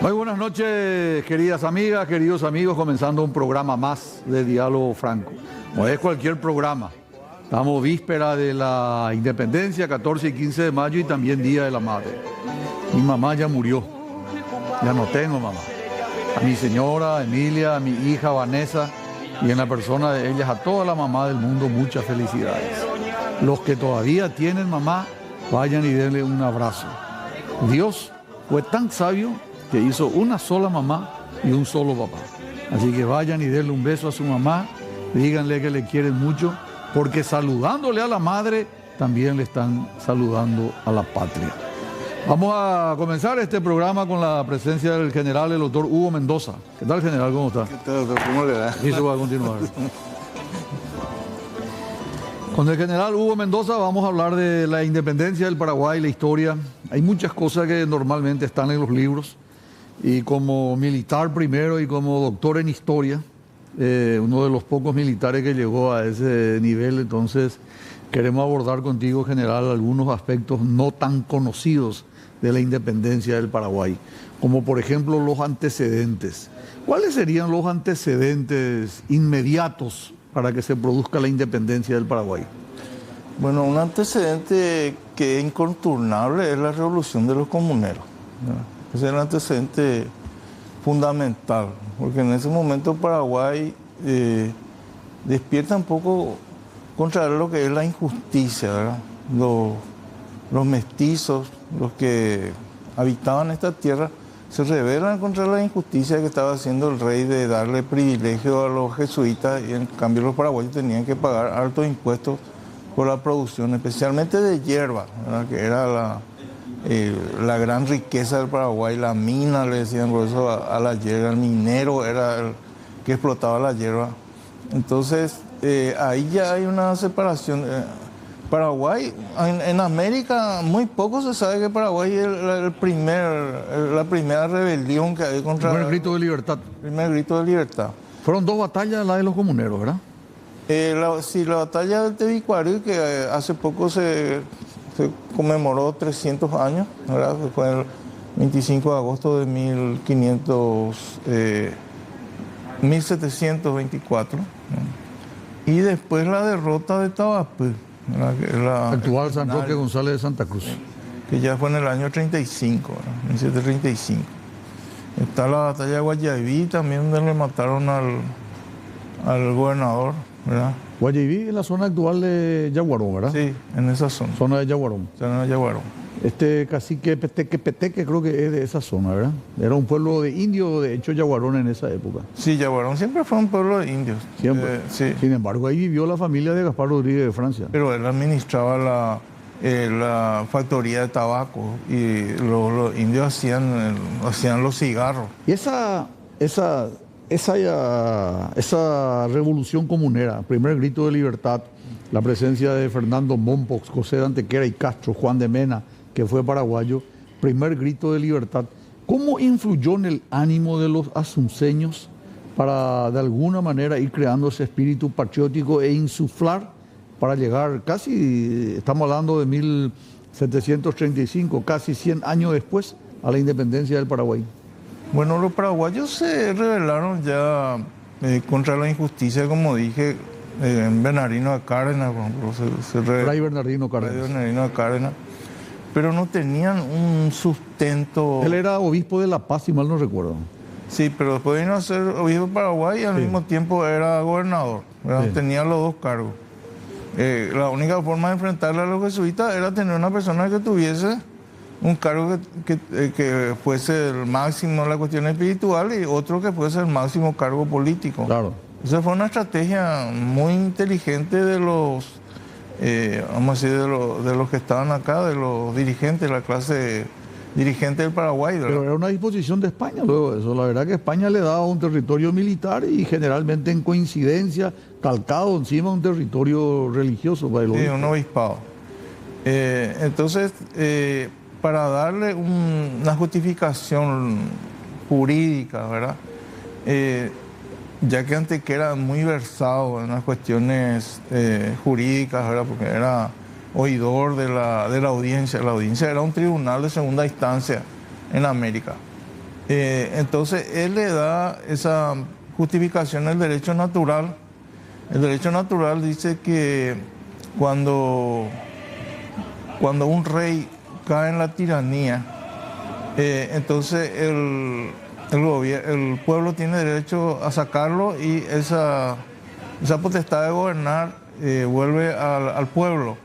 Muy buenas noches, queridas amigas, queridos amigos, comenzando un programa más de Diálogo Franco. No es cualquier programa. Estamos víspera de la independencia, 14 y 15 de mayo, y también Día de la Madre. Mi mamá ya murió, ya no tengo mamá. A mi señora Emilia, a mi hija Vanessa, y en la persona de ellas, a toda la mamá del mundo, muchas felicidades. Los que todavía tienen mamá, vayan y denle un abrazo. Dios fue tan sabio que hizo una sola mamá y un solo papá. Así que vayan y denle un beso a su mamá, díganle que le quieren mucho, porque saludándole a la madre, también le están saludando a la patria. Vamos a comenzar este programa con la presencia del general, el doctor Hugo Mendoza. ¿Qué tal, general? ¿Cómo está? ¿Qué tal, doctor? ¿Cómo le va? Y se va a continuar. Con el general Hugo Mendoza vamos a hablar de la independencia del Paraguay, la historia. Hay muchas cosas que normalmente están en los libros. Y como militar primero y como doctor en historia, uno de los pocos militares que llegó a ese nivel, entonces queremos abordar contigo, general, algunos aspectos no tan conocidos de la independencia del Paraguay, como por ejemplo los antecedentes. ¿Cuáles serían los antecedentes inmediatos para que se produzca la independencia del Paraguay? Bueno, un antecedente que es incontornable es la revolución de los comuneros, ¿no? Ese es el antecedente fundamental, porque en ese momento Paraguay despierta un poco contra lo que es la injusticia, ¿verdad? Los mestizos, los que habitaban esta tierra, se rebelan contra la injusticia que estaba haciendo el rey de darle privilegio a los jesuitas, y en cambio los paraguayos tenían que pagar altos impuestos por la producción, especialmente de hierba, ¿verdad? Que era la gran riqueza del Paraguay. La mina, le decían por eso a la hierba, el minero era el que explotaba la hierba. Entonces ahí ya hay una separación. Paraguay, en América muy poco se sabe que Paraguay es la primera rebelión que hay contra... El primer grito de libertad. Primer grito de libertad. Fueron dos batallas, la de los comuneros, ¿verdad? La batalla del Tebicuary, que hace poco se conmemoró 300 años, ¿verdad? Fue el 25 de agosto de 1724. ¿No? Y después la derrota de Tabapú, Actual San Roque González de Santa Cruz. Que ya fue en el año 35, ¿verdad? 1735. Está la batalla de Guayaquil también, donde le mataron al gobernador, ¿verdad? Guayaquil es la zona actual de Yaguarón, ¿verdad? Sí, en esa zona. Zona de Yaguarón. Zona de Yaguarón. Este cacique Peteque creo que es de esa zona, ¿verdad? Era un pueblo de indios, de hecho, Yaguarón en esa época. Sí, Yaguarón siempre fue un pueblo de indios. Siempre. Sí. Sin embargo, ahí vivió la familia de Gaspar Rodríguez de Francia. Pero él administraba la factoría de tabaco, y los indios hacían los cigarros. Y esa revolución comunera, primer grito de libertad, la presencia de Fernando Mompox, José de Antequera y Castro, Juan de Mena, que fue paraguayo, primer grito de libertad, ¿cómo influyó en el ánimo de los asunceños para de alguna manera ir creando ese espíritu patriótico e insuflar para llegar casi, estamos hablando de 1735, casi 100 años después, a la independencia del Paraguay? Bueno, los paraguayos se rebelaron ya contra la injusticia, como dije, Bernardino de Cárdenas, por ejemplo, Fray Bernardino Cárdenas. Fray Bernardino de Cárdenas, pero no tenían un sustento. Él era obispo de La Paz, si mal no recuerdo. Sí, pero después vino a ser obispo de Paraguay y al mismo tiempo era gobernador, ¿verdad? Sí. Tenía los dos cargos. La única forma de enfrentarle a los jesuitas era tener una persona que tuviese un cargo que fuese el máximo en la cuestión espiritual y otro que fuese el máximo cargo político. Claro. Esa fue una estrategia muy inteligente de los, vamos a decir, de los que estaban acá, de los dirigentes, la clase dirigente del Paraguay, ¿verdad? Pero era una disposición de España luego de eso. La verdad que España le daba un territorio militar y generalmente en coincidencia, calcado encima de un territorio religioso para el obispo. Sí, un obispado. Entonces, para darle una justificación jurídica, ¿verdad? Ya que Antequera era muy versado en las cuestiones jurídicas, ¿verdad? Porque era oidor de la audiencia. La audiencia era un tribunal de segunda instancia en América. Entonces él le da esa justificación al derecho natural. El derecho natural dice que cuando un rey cae en la tiranía, entonces el pueblo tiene derecho a sacarlo y esa potestad de gobernar vuelve al pueblo.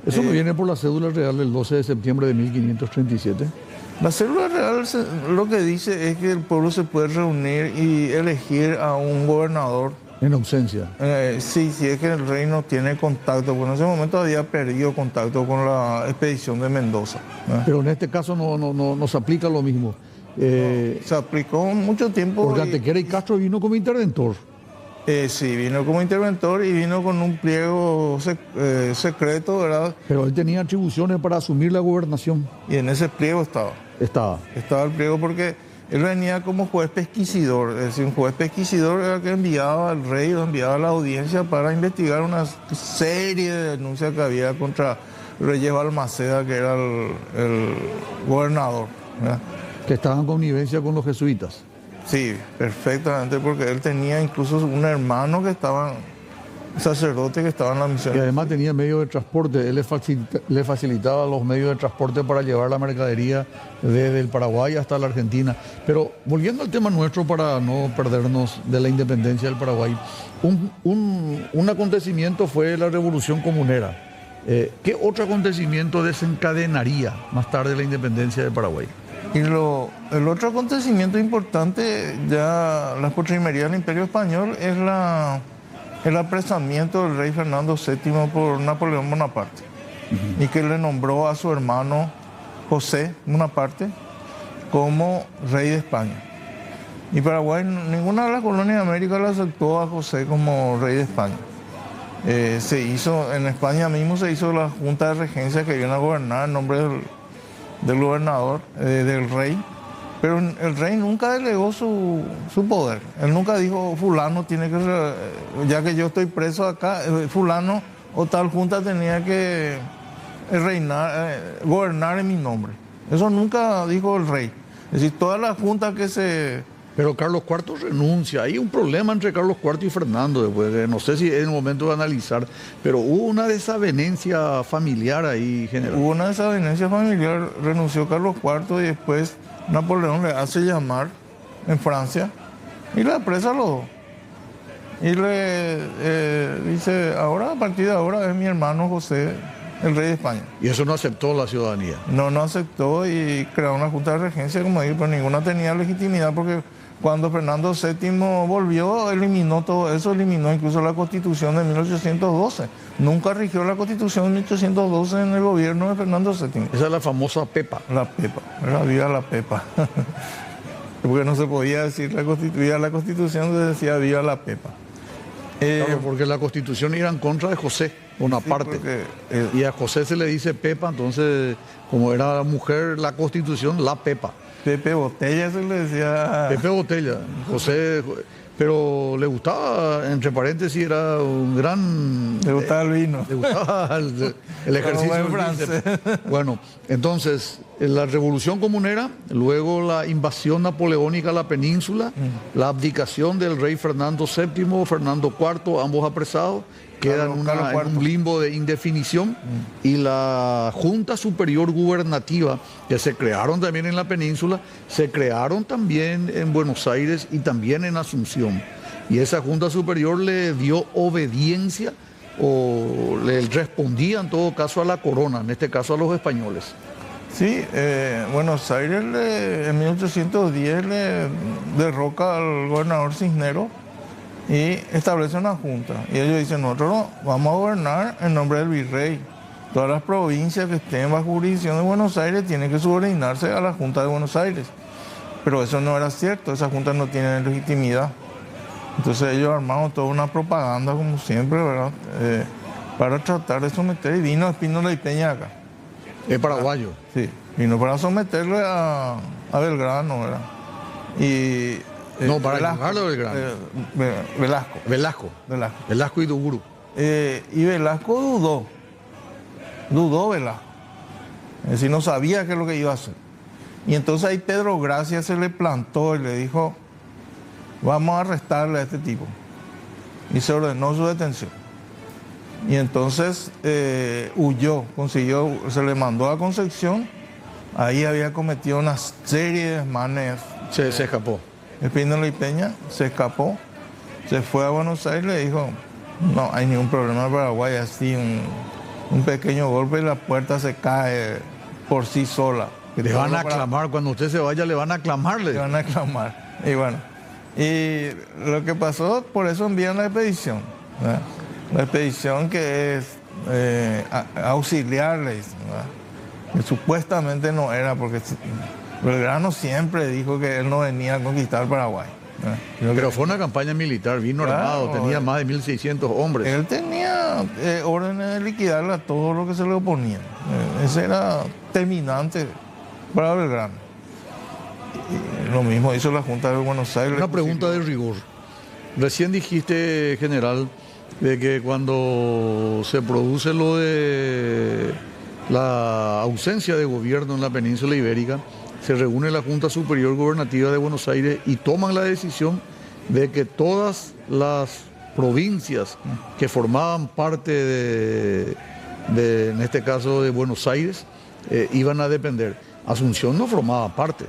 Eso no viene por la cédula real del 12 de septiembre de 1537. La cédula real lo que dice es que el pueblo se puede reunir y elegir a un gobernador. En ausencia. Sí, sí, es que el rey no tiene contacto, porque en ese momento había perdido contacto con la expedición de Mendoza. Pero en este caso no se aplica lo mismo. Se aplicó mucho tiempo. Porque Antequera y Castro vino como interventor. Sí, vino como interventor y vino con un pliego secreto, ¿verdad? Pero él tenía atribuciones para asumir la gobernación. Y en ese pliego estaba. Estaba el pliego porque él venía como juez pesquisidor. Es decir, un juez pesquisidor era el que enviaba al rey o enviaba a la audiencia para investigar una serie de denuncias que había contra Reyes Balmaceda, que era el gobernador, ¿verdad? Que estaba en connivencia con los jesuitas. Sí, perfectamente, porque él tenía incluso un hermano que estaba, sacerdote que estaba en la misión. Y además tenía medios de transporte, él le facilitaba los medios de transporte para llevar la mercadería desde el Paraguay hasta la Argentina. Pero volviendo al tema nuestro, para no perdernos de la independencia del Paraguay, un acontecimiento fue la Revolución Comunera. ¿Qué otro acontecimiento desencadenaría más tarde la independencia del Paraguay? Y el otro acontecimiento importante, ya la postrimería del Imperio Español, es el apresamiento del rey Fernando VII por Napoleón Bonaparte. Y que le nombró a su hermano José Bonaparte como rey de España. Y Paraguay, ninguna de las colonias de América le aceptó a José como rey de España. En España mismo se hizo la Junta de Regencia que vino a gobernar en nombre del gobernador, del rey, pero el rey nunca delegó su poder. Él nunca dijo, fulano tiene que, ya que yo estoy preso acá, fulano o tal junta tenía que gobernar en mi nombre. Eso nunca dijo el rey. Es decir, todas las juntas que se... Pero Carlos IV renuncia. Hay un problema entre Carlos IV y Fernando después. No sé si es el momento de analizar, pero hubo una desavenencia familiar ahí, general. Hubo una desavenencia familiar, renunció Carlos IV y después Napoleón le hace llamar en Francia y le apresa a los dos. Y le dice, ahora, a partir de ahora es mi hermano José, el rey de España. Y eso no aceptó la ciudadanía. No aceptó y creó una junta de regencia, como digo, pero ninguna tenía legitimidad porque cuando Fernando VII volvió, eliminó todo eso, eliminó incluso la Constitución de 1812. Nunca rigió la Constitución de 1812 en el gobierno de Fernando VII. Esa es la famosa Pepa. La Pepa, era viva la Pepa. Porque no se podía decir la Constitución, se decía viva la Pepa. Claro, porque la Constitución iba en contra de José, Bonaparte. Sí, y a José se le dice Pepa, entonces, como era mujer, la Constitución, la Pepa. Pepe Botella se le decía. Pepe Botella, José, pero le gustaba, entre paréntesis, era un gran... Le gustaba el vino. Le gustaba el ejercicio francés. Bueno, entonces, la Revolución Comunera, luego la invasión napoleónica a la península, la abdicación del rey Fernando VII, Fernando IV, ambos apresados, quedan en un limbo de indefinición, y la Junta Superior Gubernativa, que se crearon también en la península, se crearon también en Buenos Aires y también en Asunción. Y esa Junta Superior le dio obediencia o le respondía en todo caso a la corona, en este caso a los españoles. Sí, Buenos Aires en 1810 le derroca al gobernador Cisneros y establece una junta. Y ellos dicen, nosotros vamos a gobernar en nombre del virrey. Todas las provincias que estén bajo jurisdicción de Buenos Aires tienen que subordinarse a la Junta de Buenos Aires. Pero eso no era cierto, esa junta no tiene legitimidad. Entonces ellos armaron toda una propaganda, como siempre, ¿verdad? Para tratar de someter, y vino Espínola y Peña acá. ¿Es paraguayo? Sí, vino para someterle a Belgrano, ¿verdad? Y... no, para ayudarlo a Belgrano. Velasco y Duguru. Y Velasco dudó Velasco. Es decir, no sabía qué es lo que iba a hacer. Y entonces ahí Pedro Gracia se le plantó y le dijo, vamos a arrestarle a este tipo. Y se ordenó su detención. Y entonces huyó, se le mandó a Concepción. Ahí había cometido una serie de desmanes. Se escapó. Espíndola y Peña se escapó, se fue a Buenos Aires y le dijo, no hay ningún problema en Paraguay, así un pequeño golpe y la puerta se cae por sí sola. Le van a aclamar, cuando usted se vaya le van a aclamarle. Le van a aclamar. Y bueno, y lo que pasó, por eso envían la expedición. ¿Verdad? La expedición que es auxiliarles, que supuestamente no era, porque Belgrano siempre dijo que él no venía a conquistar Paraguay. Pero fue una campaña militar, vino armado, tenía más de 1.600 hombres. Él tenía órdenes de liquidarle a todo lo que se le oponía. Ese era terminante para Belgrano. Y lo mismo hizo la Junta de Buenos Aires. Una pregunta de rigor. Recién dijiste, general, de que cuando se produce lo de la ausencia de gobierno en la península ibérica, se reúne la Junta Superior Gubernativa de Buenos Aires y toman la decisión de que todas las provincias que formaban parte en este caso de Buenos Aires, iban a depender. Asunción no formaba parte.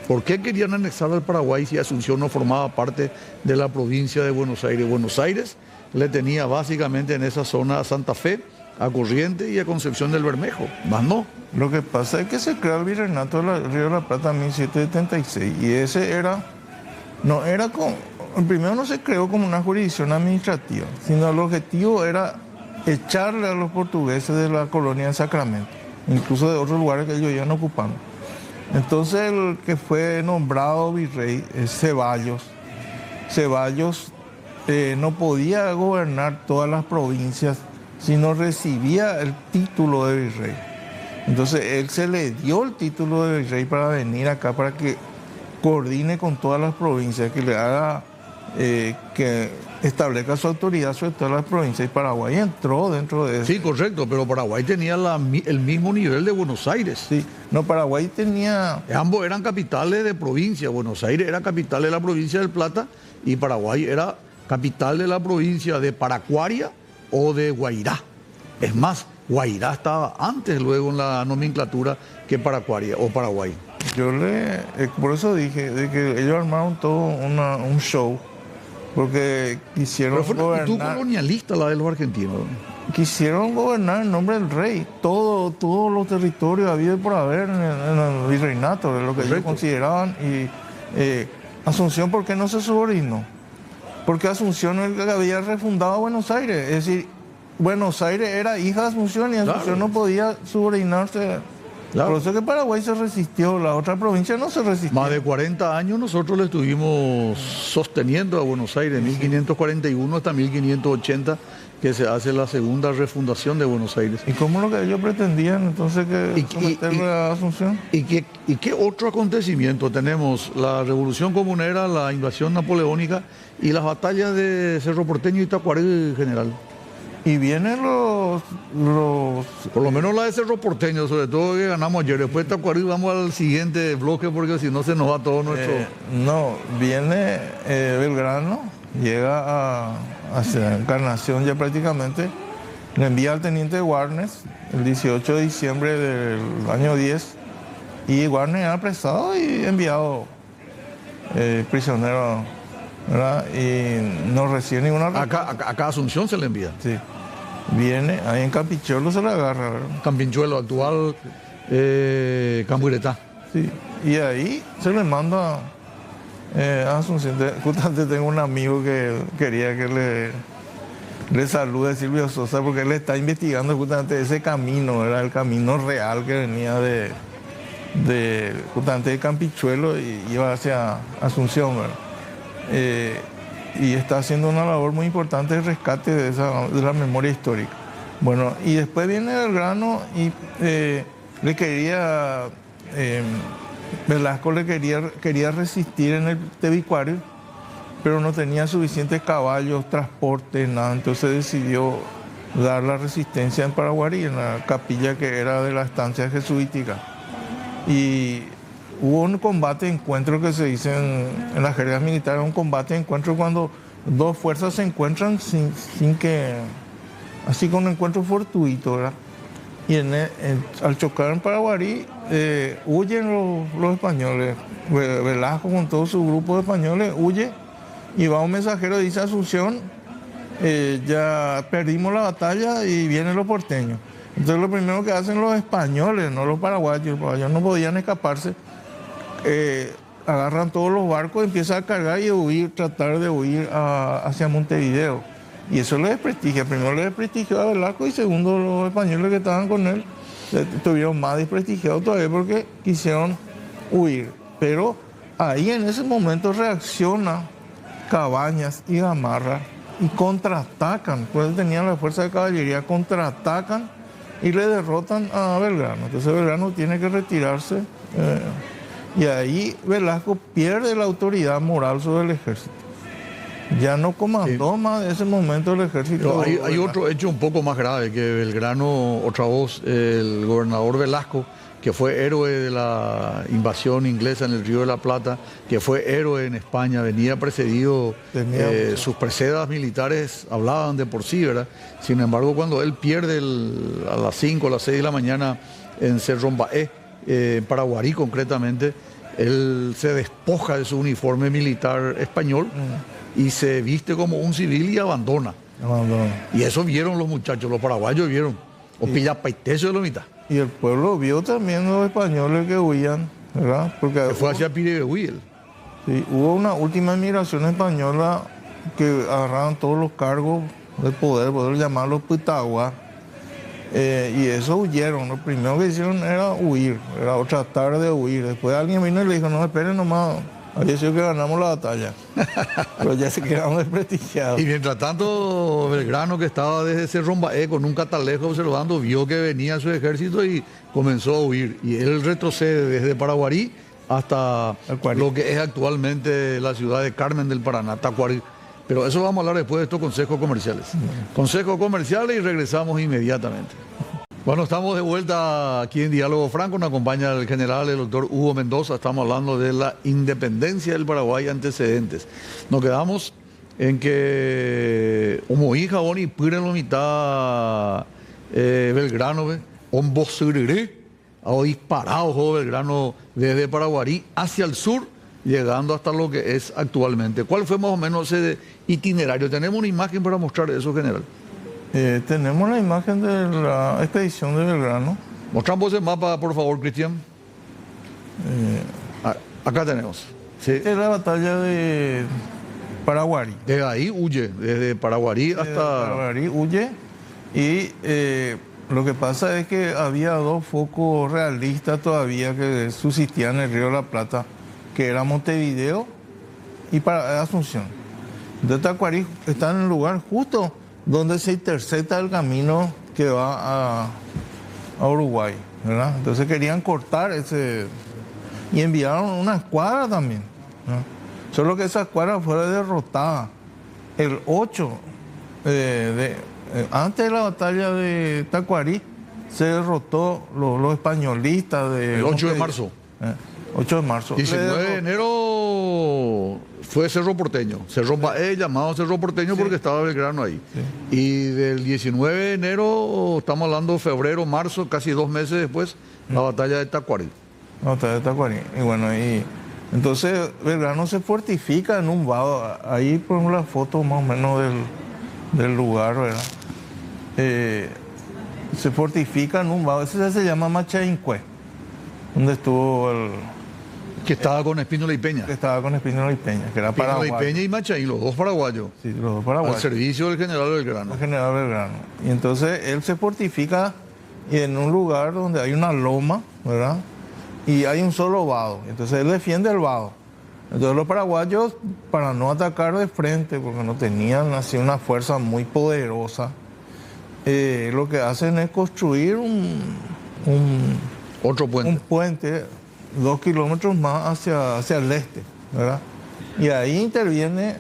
¿Por qué querían anexar al Paraguay si Asunción no formaba parte de la provincia de Buenos Aires? Buenos Aires le tenía básicamente en esa zona a Santa Fe, a Corrientes y a Concepción del Bermejo, más no. Lo que pasa es que se creó el Virreinato del Río de la Plata en 1776 y ese primero no se creó como una jurisdicción administrativa, sino el objetivo era echarle a los portugueses de la colonia de Sacramento, incluso de otros lugares que ellos iban ocupando. Entonces el que fue nombrado virrey es Ceballos. Ceballos no podía gobernar todas las provincias si no recibía el título de virrey. Entonces él se le dio el título de virrey para venir acá, para que coordine con todas las provincias, que le haga, que establezca su autoridad sobre todas las provincias. Y Paraguay entró dentro de eso. Sí, correcto, pero Paraguay tenía el mismo nivel de Buenos Aires. Sí, no, Paraguay tenía... Ambos eran capitales de provincia. Buenos Aires era capital de la provincia del Plata y Paraguay era capital de la provincia de Paracuaria o de Guairá. Es más, Guairá estaba antes luego en la nomenclatura que Paracuaria o Paraguay. Por eso dije de que ellos armaron todo un show, porque quisieron Pero fue una actitud gobernar, colonialista la de los argentinos. quisieron gobernar en nombre del rey, todos los territorios había por haber en el virreinato, de lo que ellos consideraban. Y Asunción, ¿por qué no se subordinó? Porque Asunción es el que había refundado Buenos Aires, es decir, Buenos Aires era hija de Asunción y Asunción no podía subordinarse. Por eso es que Paraguay se resistió, la otra provincia no se resistió. Más de 40 años nosotros le estuvimos sosteniendo a Buenos Aires, 1541 hasta 1580, que se hace la segunda refundación de Buenos Aires. ¿Y cómo lo que ellos pretendían entonces que someterle a Asunción? ¿Y qué otro acontecimiento tenemos? La Revolución Comunera, la invasión napoleónica y las batallas de Cerro Porteño y Tacuarí, general. Y vienen por lo menos la de Cerro Porteño, sobre todo que ganamos ayer. Después de Tacuarí vamos al siguiente bloque porque si no se nos va todo nuestro... No, viene Belgrano, llega hacia Encarnación ya prácticamente, le envía al teniente Warnes el 18 de diciembre del año 10 y Warnes era apresado y enviado prisionero, ¿verdad? Y no recibe ninguna... Acá a Asunción se le envía. Sí. Viene, ahí en Campichuelo se le agarra, ¿verdad? Campichuelo, actual Camburetá. Sí. Y ahí se le manda a Asunción. Justamente tengo un amigo que quería que le salude, Silvio Sosa, porque él está investigando justamente ese camino, era el camino real que venía justamente de Campichuelo y iba hacia Asunción, ¿verdad? Y está haciendo una labor muy importante de rescate de la memoria histórica. Bueno, y después viene Belgrano y le quería, Velasco le quería resistir en el Tebicuario, pero no tenía suficientes caballos, transportes, nada, entonces decidió dar la resistencia en Paraguarí, en la capilla que era de la estancia jesuítica. Y hubo un combate de encuentro que se dice en las jergas militares, un combate de encuentro cuando dos fuerzas se encuentran sin que, así con un encuentro fortuito, ¿verdad? Y al chocar en Paraguarí, huyen los españoles. Velasco con todo su grupo de españoles huye y va un mensajero y dice: Asunción, ya perdimos la batalla y vienen los porteños. Entonces lo primero que hacen los españoles, no los paraguayos no podían escaparse, agarran todos los barcos, empiezan a cargar y huir, tratar de huir hacia Montevideo. Y eso le desprestigia. Primero le desprestigió a Velasco y segundo los españoles que estaban con él estuvieron más desprestigiados todavía porque quisieron huir. Pero ahí en ese momento reacciona Cabañas y Gamarra y contraatacan. Pues tenían la fuerza de caballería, contraatacan y le derrotan a Belgrano. Entonces Belgrano tiene que retirarse y ahí Velasco pierde la autoridad moral sobre el ejército. Ya no comandó más en ese momento el ejército. Pero hay otro hecho un poco más grave, que Belgrano, otra voz, el gobernador Velasco, que fue héroe de la invasión inglesa en el Río de la Plata, que fue héroe en España, venía precedido, sus precedas militares hablaban de por sí, ¿verdad? Sin embargo, cuando él pierde a las 5 o las 6 de la mañana en Cerro Mbaé, en Paraguarí concretamente, él se despoja de su uniforme militar español y se viste como un civil y abandona. Y eso vieron los muchachos, los paraguayos vieron. O pilla paiteso de la mitad. Y el pueblo vio también los españoles que huían, ¿verdad? Porque que fue hacia Pirehuil. Sí, hubo una última inmigración española que agarraron todos los cargos del poder llamarlos Pitagua. Y eso huyeron. Lo primero que hicieron era huir, era tratar de huir. Después alguien vino y le dijo: no, esperen nomás, había sido que ganamos la batalla. Pero ya se quedaron desprestigiados. Y mientras tanto, Belgrano, que estaba desde Cerro Mbaé con un catalejo observando, vio que venía su ejército y comenzó a huir. Y él retrocede desde Paraguarí hasta lo que es actualmente la ciudad de Carmen del Paraná, Tacuarí. Pero eso vamos a hablar después de estos consejos comerciales. Consejos comerciales y regresamos inmediatamente. Bueno, estamos de vuelta aquí en Diálogo Franco. Nos acompaña el general, el doctor Hugo Mendoza. Estamos hablando de la independencia del Paraguay, antecedentes. Nos quedamos en que como hija Boni Pire la mitad Belgrano, un bosiré, ha disparado Belgrano desde Paraguarí hacia el sur, llegando hasta lo que es actualmente. ¿Cuál fue más o menos ese itinerario? Tenemos una imagen para mostrar eso, general. Tenemos la imagen de la expedición de Belgrano. Mostramos el mapa, por favor, Cristian. Acá tenemos. ¿Sí? Es la batalla de Paraguarí. Desde ahí huye, desde Paraguarí hasta... Paraguarí huye y lo que pasa es que había dos focos realistas todavía que subsistían en el Río de la Plata, que era Montevideo y Asunción. Entonces Tacuarí está en el lugar justo donde se intersecta el camino que va a Uruguay, ¿verdad? Entonces querían cortar ese... Y enviaron una escuadra también, ¿no? Solo que esa escuadra fue derrotada el 8, antes de la batalla de Tacuarí, se derrotó los españolistas de... El 8 de marzo. 8 de marzo. 19 de enero fue Cerro Porteño. Cerro Mbaé, llamado Cerro Porteño, sí, porque estaba Belgrano ahí. Sí. Y del 19 de enero, estamos hablando de febrero, marzo, casi 2 meses después, la batalla de Tacuarí. La batalla de Tacuarí. Y bueno, entonces Belgrano se fortifica en un vado. Ahí ponemos la foto más o menos del lugar, ¿verdad? Se fortifica en un vado. Ese se llama Machaincué, donde estuvo el... Que estaba con Espínola y Peña. Que estaba con Espínola y Peña, que era paraguayo. Espínola y Peña y Machaín, los dos paraguayos. Sí, los dos paraguayos. Al servicio del general Belgrano. El general Belgrano. Y entonces él se fortifica en un lugar donde hay una loma, ¿verdad? Y hay un solo vado. Entonces él defiende el vado. Entonces los paraguayos, para no atacar de frente, porque no tenían así una fuerza muy poderosa, lo que hacen es construir otro puente. Un puente 2 kilómetros más hacia el este, ¿verdad? Y ahí interviene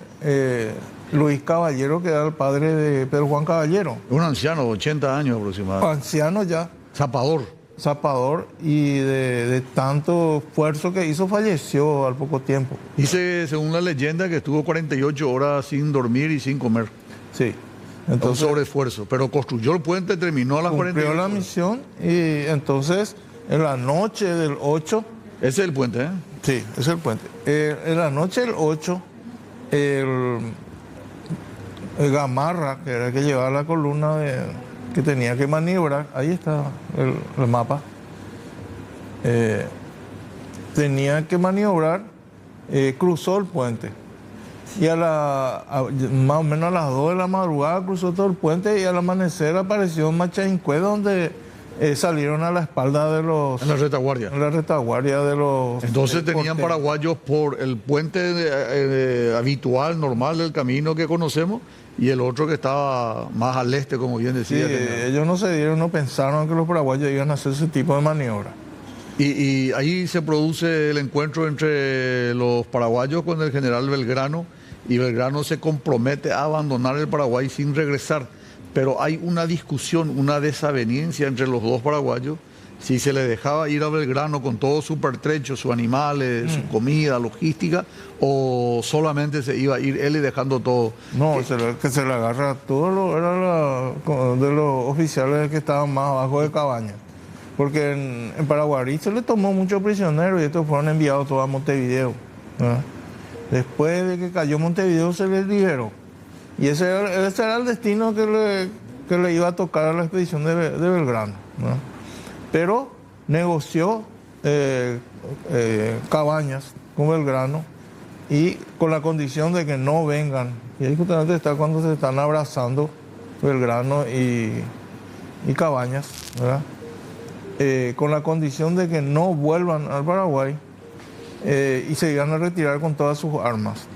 Luis Caballero, que era el padre de Pedro Juan Caballero. Un anciano de 80 años aproximadamente. Anciano ya. Zapador. zapador y de tanto esfuerzo que hizo falleció al poco tiempo. Dice, según la leyenda, que estuvo 48 horas sin dormir y sin comer. Sí. Entonces, un sobreesfuerzo. Pero construyó el puente, terminó a las 48 cumplió la horas. misión y entonces en la noche del 8... Ese es el puente, ¿eh? Sí, ese es el puente. En la noche del 8, el Gamarra, que era el que llevaba la columna que tenía que maniobrar, ahí está el mapa, tenía que maniobrar, cruzó el puente. Y más o menos a las 2 de la madrugada cruzó todo el puente y al amanecer apareció en Machaincué, donde salieron a la espalda de los... En la retaguardia. En la retaguardia de los... Entonces tenían paraguayos por el puente habitual, normal del camino que conocemos, y el otro que estaba más al este, como bien decía. Sí, ellos no pensaron que los paraguayos iban a hacer ese tipo de maniobra. Y ahí se produce el encuentro entre los paraguayos con el general Belgrano, y Belgrano se compromete a abandonar el Paraguay sin regresar. Pero hay una discusión, una desaveniencia entre los dos paraguayos, si se le dejaba ir a Belgrano con todo su pertrecho, sus animales, su comida, logística, o solamente se iba a ir él y dejando todo. No, que se le agarra todo, era de los oficiales que estaban más abajo de Cabañas. Porque en Paraguarí se le tomó muchos prisioneros y estos fueron enviados todos a Montevideo, ¿verdad? Después de que cayó Montevideo se les liberó. Y ese era el destino que le iba a tocar a la expedición de Belgrano, ¿no? Pero negoció Cabañas con Belgrano y con la condición de que no vengan. Y ahí justamente está cuando se están abrazando Belgrano y Cabañas, ¿verdad? Con la condición de que no vuelvan al Paraguay y se iban a retirar con todas sus armas.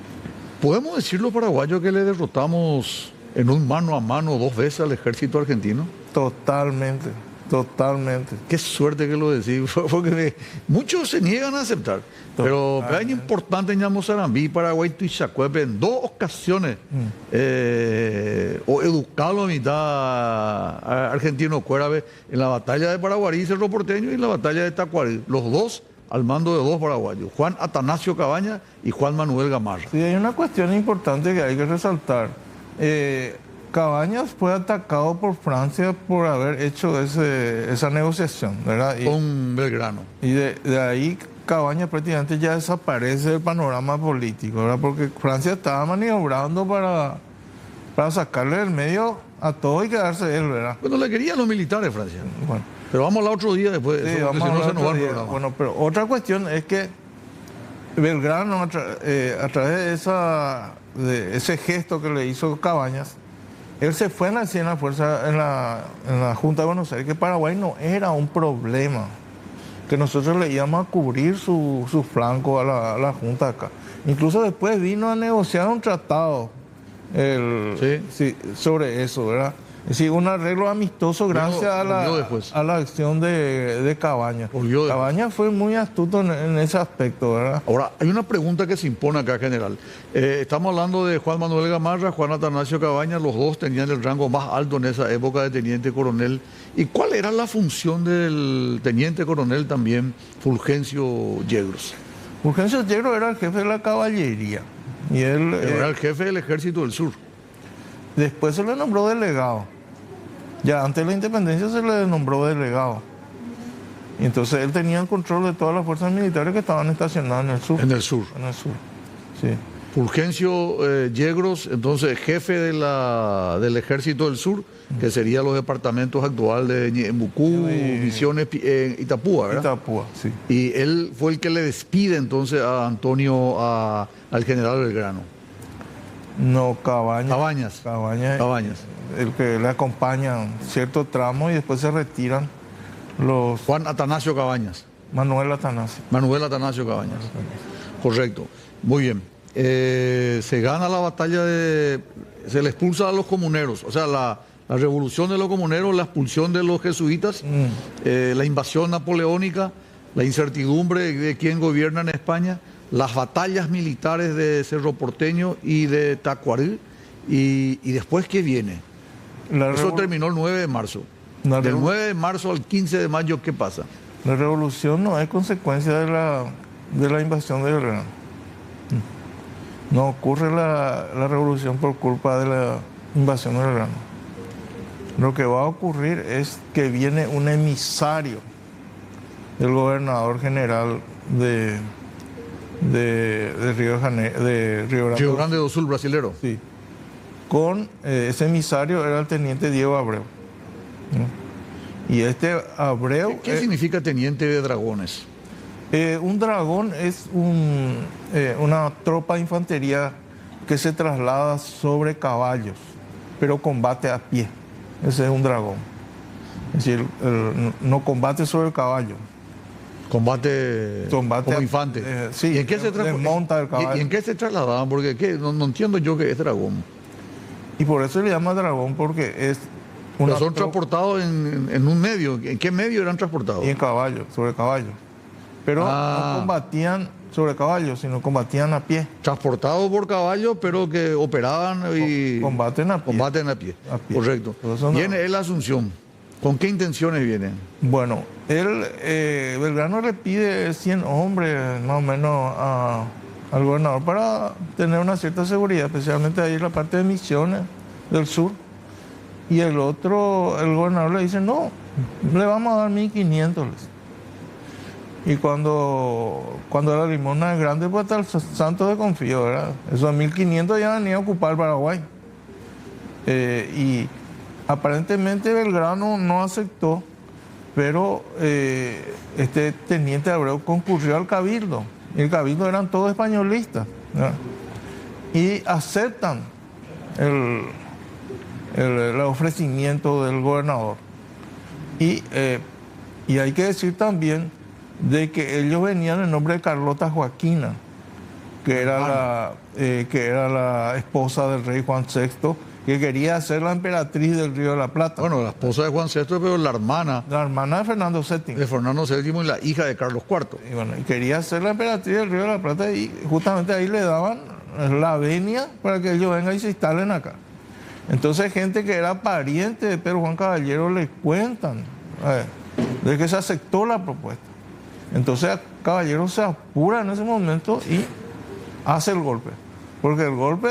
¿Podemos decir los paraguayos que le derrotamos en un mano a mano 2 veces al ejército argentino? Totalmente, totalmente. Qué suerte que lo decís, porque muchos se niegan a aceptar. Pero es importante en Mozambique, Paraguay, Tuichacuepe, en 2 ocasiones, o educado a mitad argentino cuérabe, en la batalla de Paraguarí, Cerro Porteño, y en la batalla de Tacuarí. Los dos al mando de 2 paraguayos, Juan Atanasio Cabañas y Juan Manuel Gamarra. Sí, hay una cuestión importante que hay que resaltar. Cabañas fue atacado por Francia por haber hecho esa negociación, ¿verdad? Con Belgrano. Y de ahí Cabañas prácticamente ya desaparece del panorama político, ¿verdad? Porque Francia estaba maniobrando para sacarle del medio a todo y quedarse él, ¿verdad? Bueno, le querían los militares Francia. Bueno. Pero vamos al otro día después, Sí, eso, vamos si a no se hablar nos va el otro día. programa. Bueno, pero otra cuestión es que Belgrano, a través de ese gesto que le hizo Cabañas, él se fue en la fuerza en la Junta de Buenos Aires, que Paraguay no era un problema, que nosotros le íbamos a cubrir su flanco a la Junta acá. Incluso después vino a negociar un tratado sobre eso, ¿verdad? Es decir, un arreglo amistoso gracias a la acción de Cabañas. Cabañas fue muy astuto en ese aspecto, ¿verdad? Ahora, hay una pregunta que se impone acá, general. Estamos hablando de Juan Manuel Gamarra, Juan Atanasio Cabañas, los dos tenían el rango más alto en esa época de teniente coronel. ¿Y cuál era la función del teniente coronel también, Fulgencio Yegros? Fulgencio Yegros era el jefe de la caballería. Y él era el jefe del Ejército del Sur. Después se le nombró delegado. Ya antes de la independencia se le nombró delegado. Y entonces él tenía el control de todas las fuerzas militares que estaban estacionadas en el sur. En el sur. En el sur, sí. Fulgencio Yegros, entonces jefe del Ejército del Sur, que serían los departamentos actuales de Ñembucú, Misiones, Itapúa, ¿verdad? Itapúa, sí. Y él fue el que le despide entonces a Antonio, al general Belgrano. No, Cabañas. Cabañas. El que le acompaña cierto tramo y después se retiran los... Juan Atanasio Cabañas. Manuel Atanasio. Manuel Atanasio Cabañas. Correcto. Muy bien. Se gana la batalla se le expulsa a los comuneros, o sea, la revolución de los comuneros, la expulsión de los jesuitas, la invasión napoleónica, la incertidumbre de quién gobierna en España, las batallas militares de Cerro Porteño y de Tacuarí, y después, ¿qué viene? Eso terminó el 9 de marzo. Del 9 de marzo al 15 de mayo, ¿qué pasa? La revolución no es consecuencia de la invasión de Belgrano. No ocurre la revolución por culpa de la invasión de Belgrano. Lo que va a ocurrir es que viene un emisario del gobernador general de Río de Janeiro, de Río Grande do Sul, brasilero. Sí. Con ese emisario era el teniente Diego Abreu. Y este Abreu... ¿Qué significa teniente de dragones? Un dragón es una tropa de infantería que se traslada sobre caballos, pero combate a pie. Ese es un dragón. Es decir, no combate sobre el caballo. Combate como infante. Sí, ¿Y en qué se desmonta el caballo. ¿Y en qué se trasladaban? Porque no entiendo yo qué es dragón. Y por eso le llama dragón, porque es... Pero son transportados en un medio. ¿En qué medio eran transportados? Y en caballo, sobre caballo. Pero no combatían sobre caballo, sino combatían a pie. Transportados por caballo, pero que operaban y... Combaten a pie. Combaten a pie. Correcto. Viene él a Asunción. ¿Con qué intenciones viene? Bueno, Belgrano le pide 100 hombres más o menos al gobernador para tener una cierta seguridad, especialmente ahí en la parte de Misiones del sur. Y el gobernador le dice, no, le vamos a dar 1.500. Y cuando la limosna es grande, pues hasta el santo de confío, ¿verdad? Esos 1.500 ya venían a ocupar Paraguay. Y aparentemente Belgrano no aceptó, pero este teniente Abreu concurrió al cabildo. Y el cabildo eran todos españolistas, ¿verdad? Y aceptan el ofrecimiento del gobernador. Y hay que decir también de que ellos venían en nombre de Carlota Joaquina, que era la esposa del rey Juan VI, que quería ser la emperatriz del Río de la Plata. Bueno, la esposa de Juan VI, pero la hermana de Fernando VII. De Fernando VII y la hija de Carlos IV. Y bueno, y quería ser la emperatriz del Río de la Plata y justamente ahí le daban la venia para que ellos vengan y se instalen acá. Entonces gente que era pariente de Pedro Juan Caballero le cuentan de que se aceptó la propuesta. Entonces Caballero se apura en ese momento y hace el golpe. Porque el golpe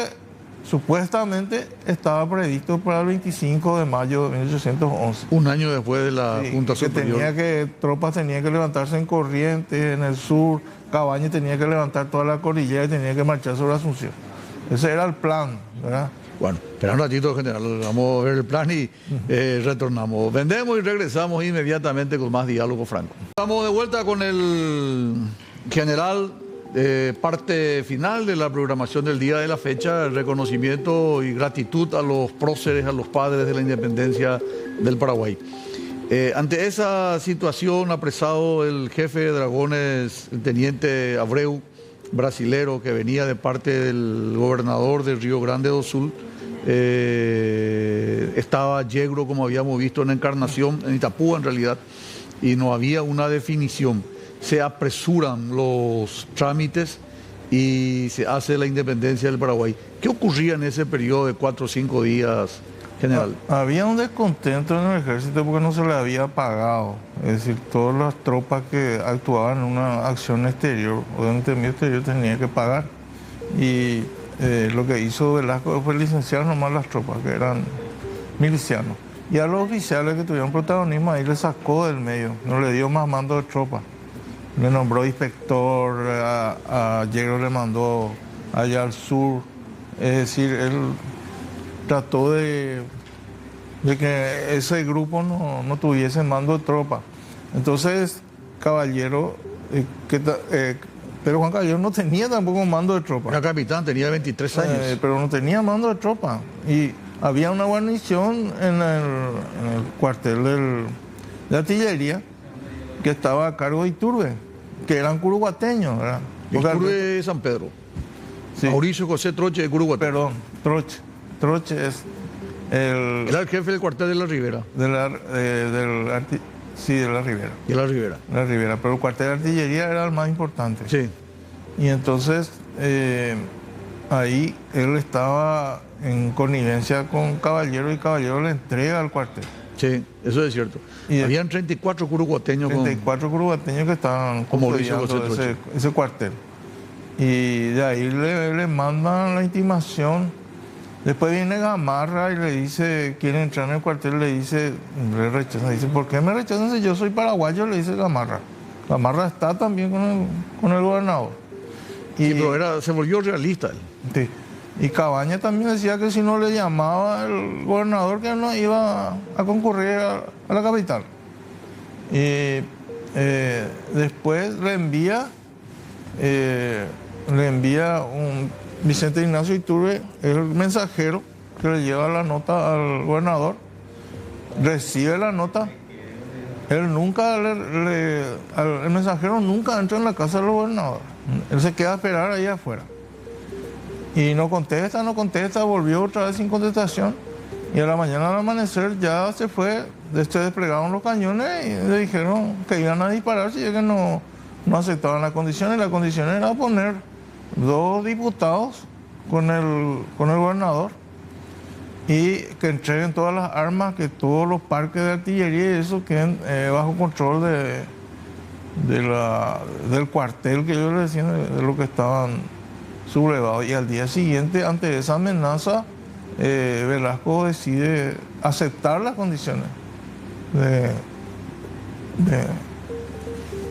supuestamente estaba previsto para el 25 de mayo de 1811. Un año después de la Junta Superior. Tropas tenían que levantarse en Corrientes, en el sur, Cabañas tenía que levantar toda la cordillera y tenía que marchar sobre Asunción. Ese era el plan, ¿verdad? Bueno, espera un ratito, general, vamos a ver el plan y retornamos. Vendemos y regresamos inmediatamente con más Diálogo Franco. Estamos de vuelta con el general, parte final de la programación del día de la fecha, el reconocimiento y gratitud a los próceres, a los padres de la independencia del Paraguay. Ante esa situación, apresado el jefe de dragones, el teniente Abreu, brasilero, que venía de parte del gobernador de Río Grande do Sul. Estaba Yegro, como habíamos visto en Encarnación, en Itapúa en realidad, y no había una definición. Se apresuran los trámites y se hace la independencia del Paraguay. ¿Qué ocurría en ese periodo de 4 o 5 días, general? Había un descontento en el ejército porque no se le había pagado. Es decir, todas las tropas que actuaban en una acción exterior o de un enemigo exterior tenían que pagar. Y lo que hizo Velasco fue licenciar nomás las tropas, que eran milicianos. Y a los oficiales que tuvieron protagonismo ahí le sacó del medio, no le dio más mando de tropas. Le nombró inspector, a Yegro le mandó allá al sur. Es decir, él trató de que ese grupo no tuviese mando de tropa. Entonces, Caballero, pero Juan Caballero no tenía tampoco mando de tropa. Era capitán, tenía 23 años. Pero no tenía mando de tropa. Y había una guarnición en el cuartel de artillería que estaba a cargo de Iturbe, que eran curuguateños, ¿verdad? Iturbe de San Pedro. Sí. Mauricio José Troche de Curuguaté. Perdón, Troche es era el jefe del cuartel de la Ribera. Sí, de la Ribera. De la Ribera. La Ribera, pero el cuartel de artillería era el más importante. Sí. Y entonces ahí él estaba en connivencia con Caballero y Caballero le entrega al cuartel. Sí, eso es cierto. Habían 34 curuguateños 34 curuguateños que estaban como Mauricio José ese cuartel. Y de ahí le mandan la intimación. Después viene Gamarra y le dice, quiere entrar en el cuartel, le rechaza. Dice, ¿por qué me rechazan si yo soy paraguayo? Le dice Gamarra. Gamarra está también con el gobernador. Sí, pero se volvió realista él. Sí. Y Cabaña también decía que si no le llamaba el gobernador que no iba a concurrir a la capital. Y después le envía un Vicente Ignacio Iturbe, el mensajero que le lleva la nota al gobernador, recibe la nota. Él nunca el mensajero nunca entra en la casa del gobernador. Él se queda a esperar ahí afuera. Y no contesta, volvió otra vez sin contestación. Y a la mañana al amanecer ya se desplegaron los cañones y le dijeron que iban a disparar si es que no aceptaban las condiciones. La condición era poner 2 diputados con el gobernador y que entreguen todas las armas, que todos los parques de artillería y eso queden bajo control del cuartel que ellos le decían, de lo que estaban sublevados. Y al día siguiente, ante esa amenaza, Velasco decide aceptar las condiciones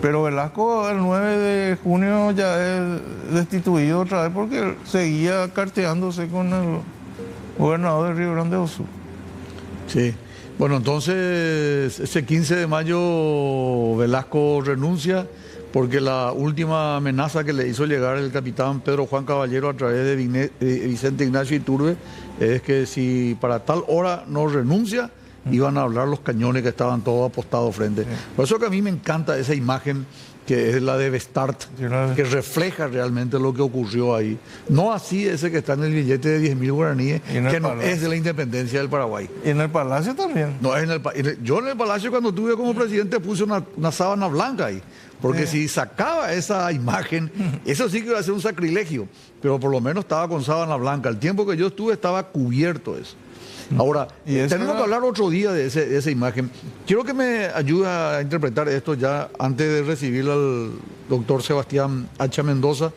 pero Velasco el 9 de junio ya es destituido otra vez porque seguía carteándose con el gobernador de Río Grande do Sul. Sí. Bueno, entonces ese 15 de mayo Velasco renuncia porque la última amenaza que le hizo llegar el capitán Pedro Juan Caballero a través de Vicente Ignacio Iturbe es que si para tal hora no renuncia, iban a hablar los cañones que estaban todos apostados frente. Por eso que a mí me encanta esa imagen que es la de Bestart, que refleja realmente lo que ocurrió ahí. No así ese que está en el billete de 10.000 guaraníes, que no es de la independencia del Paraguay. Y en el Palacio también. No, yo en el Palacio cuando estuve como presidente puse una sábana blanca ahí, porque si sacaba esa imagen, eso sí que iba a ser un sacrilegio, pero por lo menos estaba con sábana blanca. El tiempo que yo estuve estaba cubierto eso. Ahora, tenemos que hablar otro día de esa imagen. Quiero que me ayude a interpretar esto ya antes de recibir al doctor Sebastián H. Mendoza,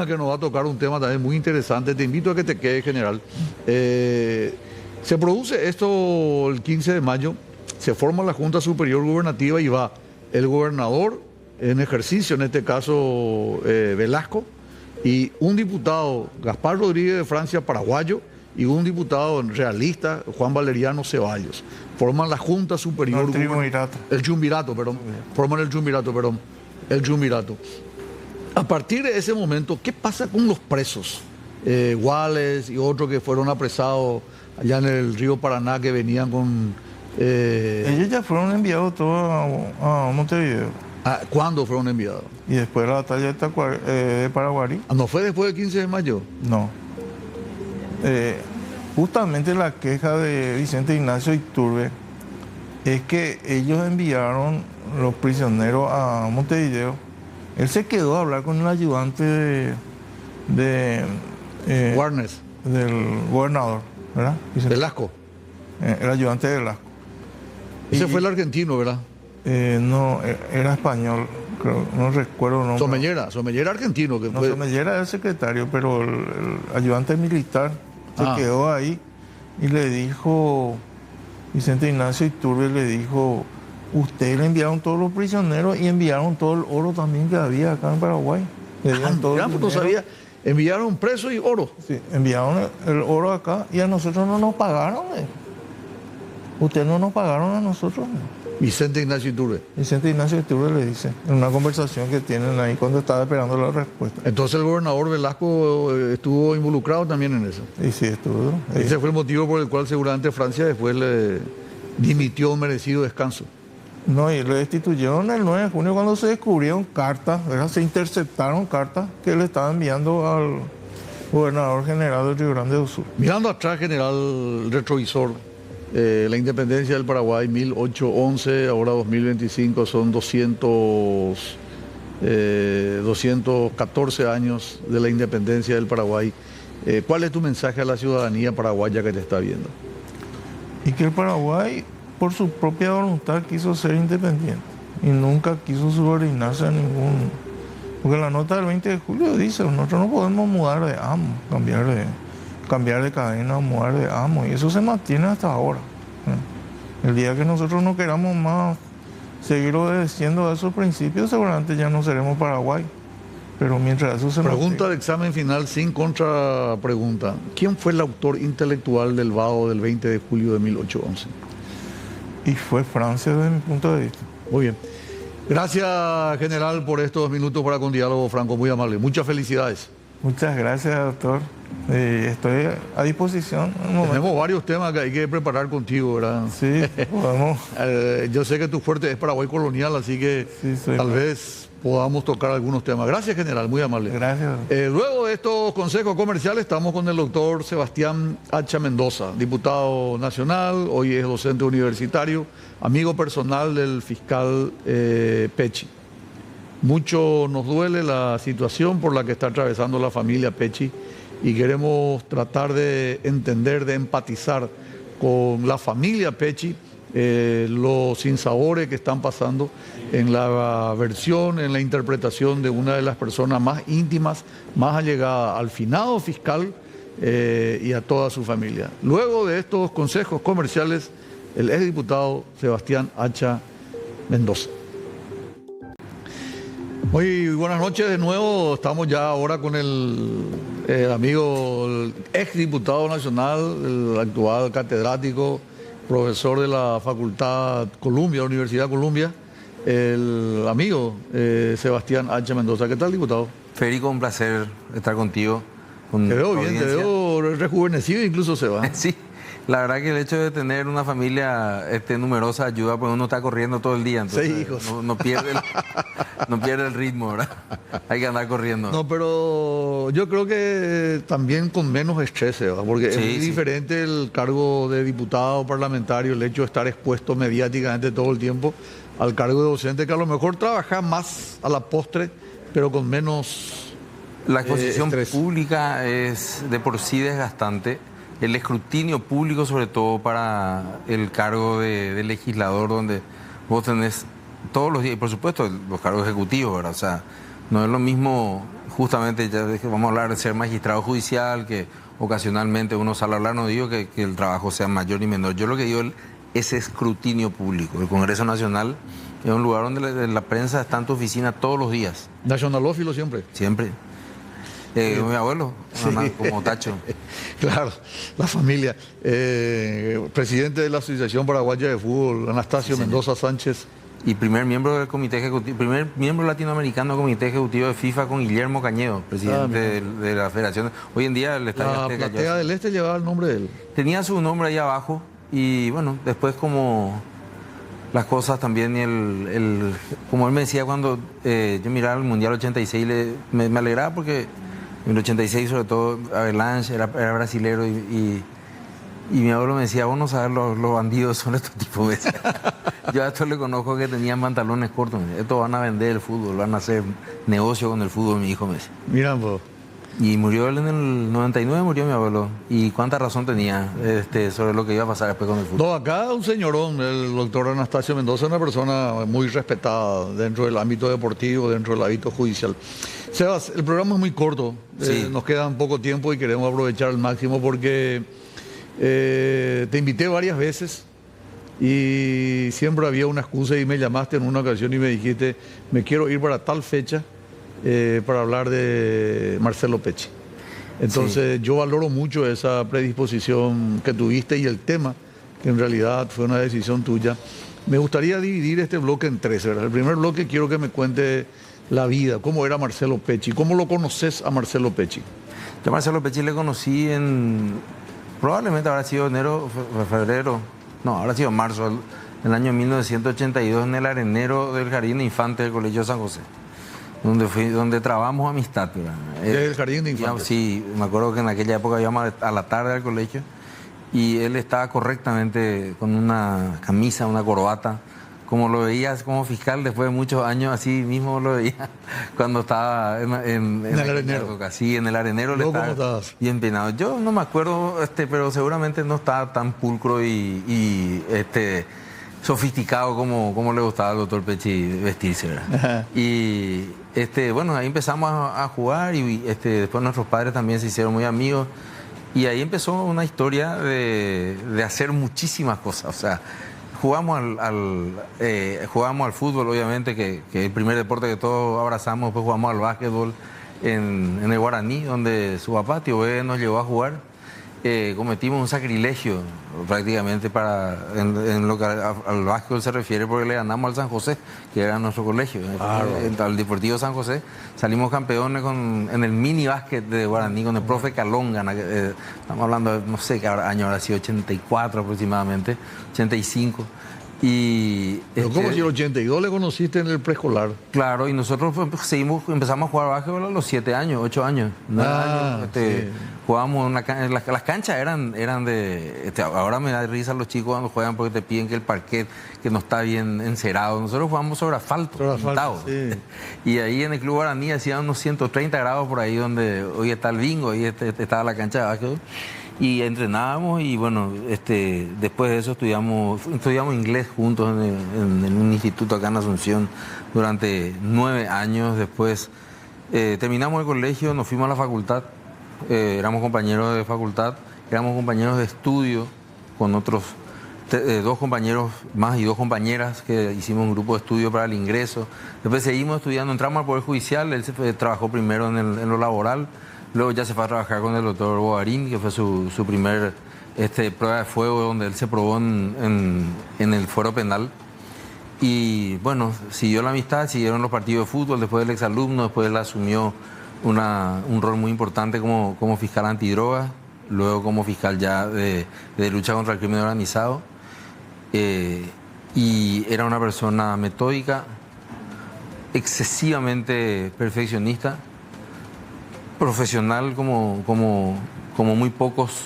que nos va a tocar un tema también muy interesante. Te invito a que te quedes, general. Se produce esto el 15 de mayo, se forma la Junta Superior Gubernativa y va el gobernador en ejercicio, en este caso Velasco, y un diputado, Gaspar Rodríguez de Francia, paraguayo, y un diputado realista, Juan Valeriano Ceballos. Forman la Junta Superior... El Triunvirato, perdón. Forman el Triunvirato. A partir de ese momento, ¿qué pasa con los presos? Guales y otros que fueron apresados allá en el río Paraná, que venían con... Ellos ya fueron enviados todos a Montevideo. ¿Cuándo fueron enviados? Y después de la batalla de Paraguarí. ¿No fue después del 15 de mayo? No. Justamente la queja de Vicente Ignacio Iturbe es que ellos enviaron los prisioneros a Montevideo. Él se quedó a hablar con el ayudante Warnes, del gobernador, ¿verdad? Velasco. El ayudante de Velasco. Ese fue el argentino, ¿verdad? No, era español, creo, no recuerdo el nombre. Somellera argentino. Que fue... Somellera era el secretario, pero el ayudante militar se quedó ahí y le dijo, Vicente Ignacio Iturbe le dijo, ustedes le enviaron todos los prisioneros y enviaron todo el oro también que había acá en Paraguay. No sabía, enviaron presos y oro. Sí, enviaron el oro acá y a nosotros no nos pagaron. Ustedes no nos pagaron a nosotros. Vicente Ignacio Iturbe. Vicente Ignacio Iturbe le dice, en una conversación que tienen ahí cuando estaba esperando la respuesta. Entonces el gobernador Velasco estuvo involucrado también en eso. Y sí, estuvo. Ese fue el motivo por el cual seguramente Francia después le dimitió un merecido descanso. No, y lo destituyeron el 9 de junio cuando se descubrieron cartas, ¿verdad? Se interceptaron cartas que le estaban enviando al gobernador general del Río Grande do Sul. Mirando atrás, general, retrovisor, la independencia del Paraguay, 1811, ahora 2025, son 214 años de la independencia del Paraguay. ¿Cuál es tu mensaje a la ciudadanía paraguaya que te está viendo? Y que el Paraguay por su propia voluntad quiso ser independiente y nunca quiso subordinarse a ningún... Porque la nota del 20 de julio dice, nosotros no podemos mudar de amo, cambiar de cadena, mudar de amo, y eso se mantiene hasta ahora. El día que nosotros no queramos más seguir obedeciendo a esos principios, seguramente ya no seremos Paraguay. Pero mientras eso se Pregunta de examen final sin contrapregunta. ¿Quién fue el autor intelectual del vado del 20 de julio de 1811? Y fue Francia desde mi punto de vista. Muy bien. Gracias, general, por estos minutos para con Diálogo Franco. Muy amable. Muchas felicidades. Muchas gracias, doctor. Estoy a disposición. Tenemos varios temas que hay que preparar contigo, ¿verdad? Sí, podemos. Yo sé que tu fuerte es Paraguay colonial, así que tal vez podamos tocar algunos temas. Gracias, general, muy amable. Gracias. Luego de estos consejos comerciales, estamos con el doctor Sebastián Hacha Mendoza, diputado nacional, hoy es docente universitario, amigo personal del fiscal Pecci. Mucho nos duele la situación por la que está atravesando la familia Pecci y queremos tratar de entender, de empatizar con la familia Pecci, los sinsabores que están pasando en la versión, en la interpretación de una de las personas más íntimas, más allegadas al finado fiscal y a toda su familia. Luego de estos consejos comerciales, el exdiputado Sebastián Hacha Mendoza. Muy buenas noches de nuevo, estamos ya ahora con el amigo, el exdiputado nacional, el actual catedrático, profesor de la Facultad Columbia, Universidad Columbia, el amigo Sebastián Hacha Mendoza. ¿Qué tal, diputado? Federico, un placer estar contigo. Te veo bien, te veo rejuvenecido incluso, Seba. Sí, la verdad que el hecho de tener una familia numerosa ayuda, porque uno está corriendo todo el día, entonces 6 hijos. No pierde el ritmo, ¿verdad? Hay que andar corriendo. No, pero yo creo que también con menos estrés, Seba, porque es muy diferente el cargo de diputado parlamentario, el hecho de estar expuesto mediáticamente todo el tiempo, al cargo de docente, que a lo mejor trabaja más a la postre, pero con menos La exposición estrés pública es de por sí desgastante. El escrutinio público, sobre todo para el cargo de legislador, donde vos tenés todos los días, y por supuesto los cargos ejecutivos, ¿verdad? O sea, no es lo mismo, justamente, ya vamos a hablar de ser magistrado judicial, que ocasionalmente uno sale a hablar, no digo que el trabajo sea mayor ni menor. Yo lo que digo es escrutinio público. El Congreso Nacional es un lugar donde la prensa está en tu oficina todos los días. Nacionalófilo siempre. Siempre. Mi abuelo, sí. Como Tacho. Claro, la familia. Presidente de la Asociación Paraguaya de Fútbol, Anastasio Mendoza Sánchez. Y primer miembro del comité ejecutivo, primer miembro latinoamericano del comité ejecutivo de FIFA con Guillermo Cañedo, presidente de la federación. Hoy en día el Estadio Azteca. La Platea del Este llevaba el nombre de él. Tenía su nombre ahí abajo y bueno, después como las cosas también, como él me decía cuando yo miraba el Mundial 86, me alegraba porque en el 86 sobre todo Avalanche era brasilero y mi abuelo me decía, vos no sabes los bandidos son estos tipos. Yo a estos le conozco que tenían pantalones cortos. Estos van a vender el fútbol, van a hacer negocio con el fútbol, mi hijo me decía. Mira vos. Y murió él en el 99, murió mi abuelo. Y cuánta razón tenía sobre lo que iba a pasar después con el fútbol. No, acá un señorón, el doctor Anastasio Mendoza, una persona muy respetada dentro del ámbito deportivo, dentro del ámbito judicial. Sebas, el programa es muy corto, sí. Nos queda poco tiempo y queremos aprovechar al máximo porque te invité varias veces y siempre había una excusa y me llamaste en una ocasión y me dijiste, me quiero ir para tal fecha para hablar de Marcelo Pecci. Entonces yo valoro mucho esa predisposición que tuviste y el tema, que en realidad fue una decisión tuya. Me gustaría dividir este bloque en tres, ¿verdad? El primer bloque quiero que me cuente la vida, cómo era Marcelo Pecci, cómo lo conoces a Marcelo Pecci. Yo a Marcelo Pecci le conocí probablemente habrá sido enero, febrero, no, habrá sido marzo, en el año 1982 en el arenero del Jardín de Infantes del Colegio San José, donde trabamos amistad. ¿El Jardín de Infantes? Sí, me acuerdo que en aquella época íbamos a la tarde al colegio y él estaba correctamente con una camisa, una corbata, como lo veías como fiscal después de muchos años, así mismo lo veía cuando estaba en el arenero. Época. Sí, en el arenero le estaba bien peinado. Yo no me acuerdo, pero seguramente no estaba tan pulcro y sofisticado como le gustaba al doctor Pechi vestirse, ¿verdad? Ajá. Y bueno, ahí empezamos a jugar y después nuestros padres también se hicieron muy amigos. Y ahí empezó una historia de hacer muchísimas cosas. O sea, jugamos al fútbol, obviamente, que es el primer deporte que todos abrazamos. Después jugamos al básquetbol en el Guaraní, donde su papá, tío B, nos llevó a jugar. Cometimos un sacrilegio prácticamente en lo que al básquetbol se refiere, porque le ganamos al San José, que era nuestro colegio. Claro. Al Deportivo San José salimos campeones en el mini básquet de Guaraní con el profe Calonga. Estamos hablando de, no sé qué año habrá sido, 84 aproximadamente, 85. Pero ¿cómo si el 82 le conociste en el preescolar? Claro, y nosotros empezamos a jugar básquetbol a los 7 años, 8 años, 9 años. Sí. Jugábamos las canchas eran de... ahora me da risa los chicos cuando juegan porque te piden que el parquet que no está bien encerado. Nosotros jugamos sobre asfalto, pintado. Sí. Y ahí en el Club Guaraní hacían unos 130 grados por ahí donde hoy está el bingo, ahí estaba la cancha de básquetbol. Y entrenábamos y bueno, después de eso estudiamos inglés juntos en un instituto acá en Asunción durante 9 años. Después terminamos el colegio, nos fuimos a la facultad, éramos compañeros de facultad, éramos compañeros de estudio con otros 2 compañeros más y 2 compañeras que hicimos un grupo de estudio para el ingreso. Después seguimos estudiando, entramos al Poder Judicial, él trabajó primero en lo laboral. Luego ya se fue a trabajar con el doctor Bogarín, que fue su primer prueba de fuego, donde él se probó en el fuero penal. Y bueno, siguió la amistad, siguieron los partidos de fútbol, después del exalumno, después él asumió un rol muy importante como fiscal antidrogas, luego como fiscal ya de lucha contra el crimen organizado. Y era una persona metódica, excesivamente perfeccionista, profesional como muy pocos,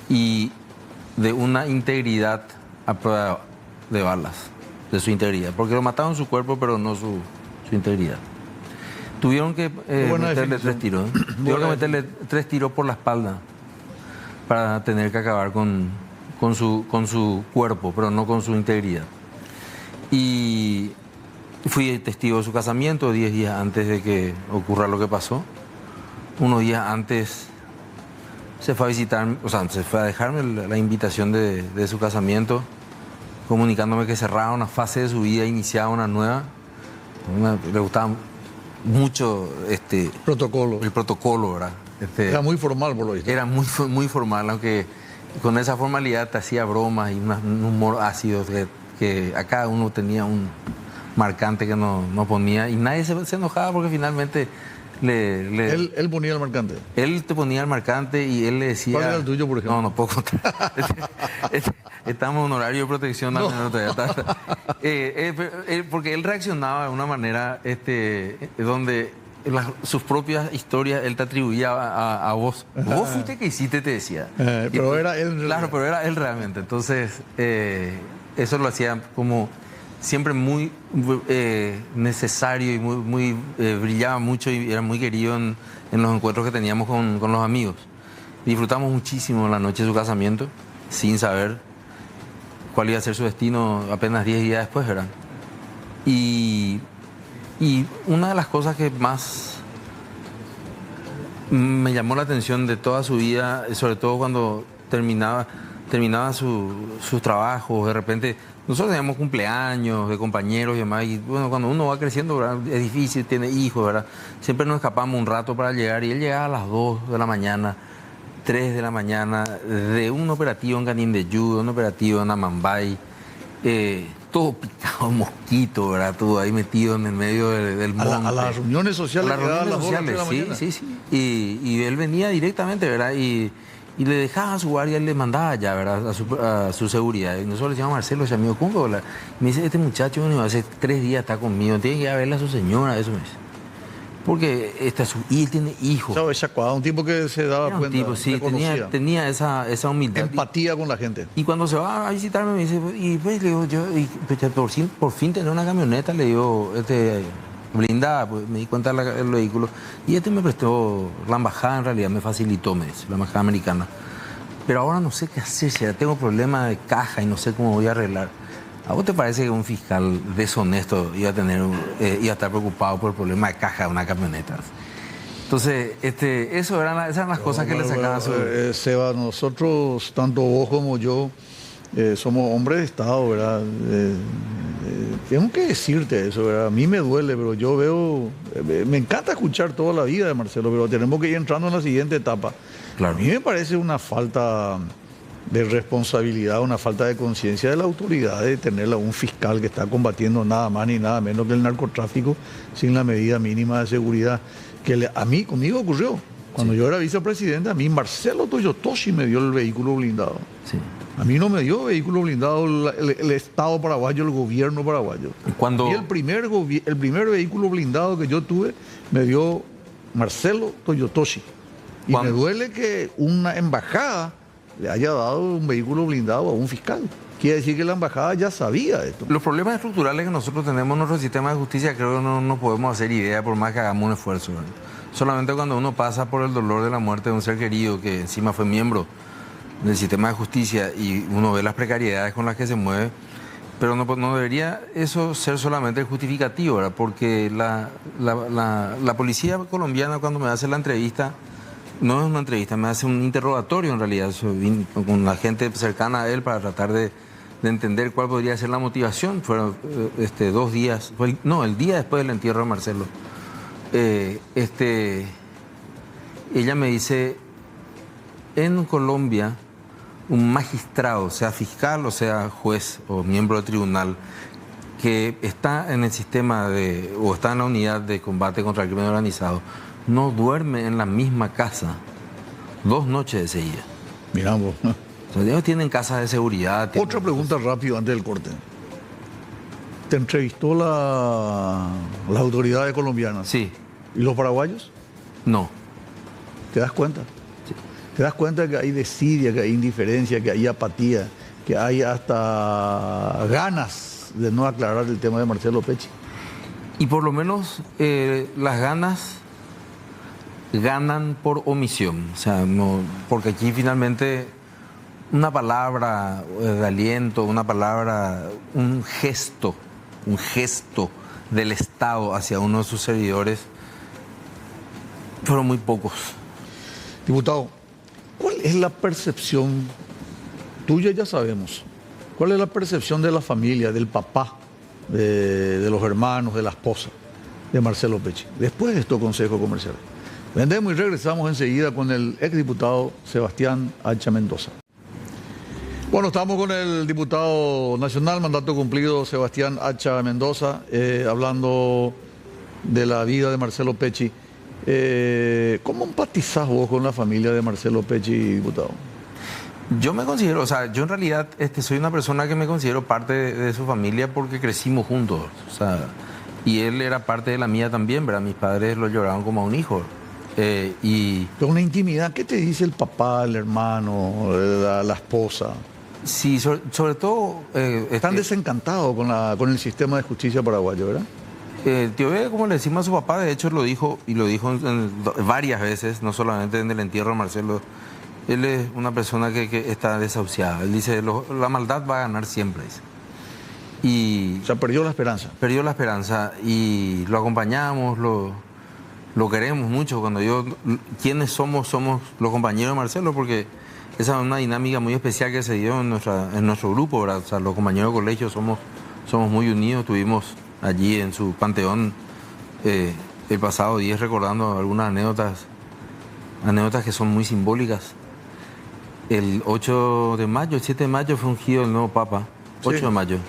y de una integridad a prueba de balas, de su integridad, porque lo mataron su cuerpo pero no su integridad. Tuvieron que meterle 3 tiros, tuvieron que meterle 3 tiros por la espalda para tener que acabar con su cuerpo, pero no con su integridad. Y fui testigo de su casamiento 10 días antes de que ocurra lo que pasó. Unos días antes se fue a visitar, o sea, se fue a dejarme la invitación de su casamiento, comunicándome que cerraba una fase de su vida, iniciaba una nueva. Le gustaba mucho el protocolo, ¿verdad? Era muy formal, por lo visto. Era muy formal, aunque con esa formalidad te hacía bromas y un humor ácido que a cada uno tenía un marcante que no ponía, y nadie se enojaba porque finalmente Él ponía el marcante. Él te ponía el marcante y él le decía... ¿Cuál era el tuyo, por ejemplo? No puedo contar. Estamos en horario de protección. No. Porque él reaccionaba de una manera donde sus propias historias él te atribuía a vos. Vos fuiste que hiciste, te decía. Pero era él. Claro, pero era él realmente. Entonces, eso lo hacía como siempre muy necesario y muy brillaba mucho y era muy querido en los encuentros que teníamos con los amigos. Disfrutamos muchísimo la noche de su casamiento, sin saber cuál iba a ser su destino apenas 10 días después, ¿verdad? Y una de las cosas que más me llamó la atención de toda su vida, sobre todo cuando terminaba sus trabajos, de repente nosotros teníamos cumpleaños de compañeros y demás, y bueno, cuando uno va creciendo, ¿verdad?, es difícil, tiene hijos, ¿verdad? Siempre nos escapamos un rato para llegar, y él llegaba a las 2 de la mañana, 3 de la mañana, de un operativo en Canindeyú, de un operativo en Amambay, todo picado, mosquito, ¿verdad? Todo ahí metido en el medio del monte. A las reuniones sociales. A las reuniones sociales, sí. Y él venía directamente, ¿verdad? Y le dejaba a su guardia, él le mandaba allá, ¿verdad?, a su seguridad. Y nosotros le decíamos a Marcelo, ese amigo, ¿cómo? Me dice, este muchacho, bueno, hace 3 días está conmigo, tiene que ir a verle a su señora, eso me dice. Porque y él tiene hijos. ¿Sabes? Un tipo que se daba Era un cuenta. tipo, sí, tenía esa humildad. Empatía con la gente. Y cuando se va a visitarme me dice, y pues le digo yo, por fin tener una camioneta, le digo, blindada, pues me di cuenta del vehículo. Y me prestó la embajada, en realidad me facilitó, me dice, la embajada americana. pero ahora no sé qué hacer, si ya tengo problemas de caja y no sé cómo voy a arreglar. ¿A vos te parece que un fiscal deshonesto iba a estar preocupado por el problema de caja de una camioneta? Entonces, esas eran las cosas que le sacaban su... Seba, nosotros, tanto vos como yo, somos hombres de Estado, ¿verdad? Tengo que decirte eso, ¿verdad? A mí me duele, pero yo veo... me encanta escuchar toda la vida de Marcelo, pero tenemos que ir entrando en la siguiente etapa. Claro. A mí me parece una falta de responsabilidad, una falta de conciencia de la autoridad de tener a un fiscal que está combatiendo nada más ni nada menos que el narcotráfico sin la medida mínima de seguridad. Conmigo ocurrió. Cuando yo era vicepresidente, a mí Marcelo Toyotoshi me dio el vehículo blindado. Sí. A mí no me dio vehículo blindado el Estado paraguayo, el gobierno paraguayo. Cuando... Y el primer vehículo blindado que yo tuve me dio Marcelo Toyotoshi. Y me duele que una embajada le haya dado un vehículo blindado a un fiscal. Quiere decir que la embajada ya sabía esto. Los problemas estructurales que nosotros tenemos en nuestro sistema de justicia, creo que no podemos hacer idea por más que hagamos un esfuerzo, ¿verdad? Solamente cuando uno pasa por el dolor de la muerte de un ser querido que encima fue miembro del sistema de justicia y uno ve las precariedades con las que se mueve, pero no debería eso ser solamente el justificativo, ¿verdad? Porque la policía colombiana, cuando me hace la entrevista, no es una entrevista, me hace un interrogatorio en realidad con la gente cercana a él para tratar de entender cuál podría ser la motivación. Fueron 2 días, el día después del entierro de Marcelo. Ella me dice, en Colombia, un magistrado, sea fiscal o sea juez o miembro del tribunal, que está en el sistema o está en la unidad de combate contra el crimen organizado, no duerme en la misma casa 2 noches de seguida. Miramos. O sea, ellos tienen casas de seguridad. Otra pregunta rápido antes del corte. ¿Te entrevistó las autoridades colombianas? Sí. ¿Y los paraguayos? No. ¿Te das cuenta? Sí. ¿Te das cuenta que hay desidia, que hay indiferencia, que hay apatía, que hay hasta ganas de no aclarar el tema de Marcelo Pecci? Y por lo menos las ganas ganan por omisión. O sea, no, porque aquí finalmente una palabra de aliento, una palabra, un gesto del Estado hacia uno de sus servidores fueron muy pocos. Diputado, ¿cuál es la percepción tuya? Ya sabemos. ¿Cuál es la percepción de la familia, del papá, de los hermanos, de la esposa de Marcelo Pecci después de estos consejos comerciales? Vendemos y regresamos enseguida con el exdiputado Sebastián Hacha Mendoza. Bueno, estamos con el diputado nacional, mandato cumplido, Sebastián Hacha Mendoza, hablando de la vida de Marcelo Pecci. ¿Cómo empatizás vos con la familia de Marcelo Pecci, diputado? Yo me considero, o sea, yo en realidad soy una persona que me considero parte de su familia porque crecimos juntos, o sea, y él era parte de la mía también, ¿verdad? Mis padres lo lloraban como a un hijo. Pero una intimidad, ¿qué te dice el papá, el hermano, la esposa? Sí, sobre todo... Están desencantados con el sistema de justicia paraguayo, ¿verdad? Tío B, como le decimos a su papá, de hecho lo dijo varias veces, no solamente en el entierro de Marcelo. Él es una persona que está desahuciada. Él dice, la maldad va a ganar siempre. Dice. O sea, perdió la esperanza. Perdió la esperanza y lo acompañamos, lo queremos mucho. Cuando ¿quiénes somos los compañeros de Marcelo? Porque esa es una dinámica muy especial que se dio en nuestro grupo, ¿verdad? O sea, los compañeros de colegio somos muy unidos. Tuvimos allí en su panteón el pasado 10 recordando algunas anécdotas que son muy simbólicas. El 8 de mayo, el 7 de mayo fue ungido el nuevo Papa, 8 de mayo,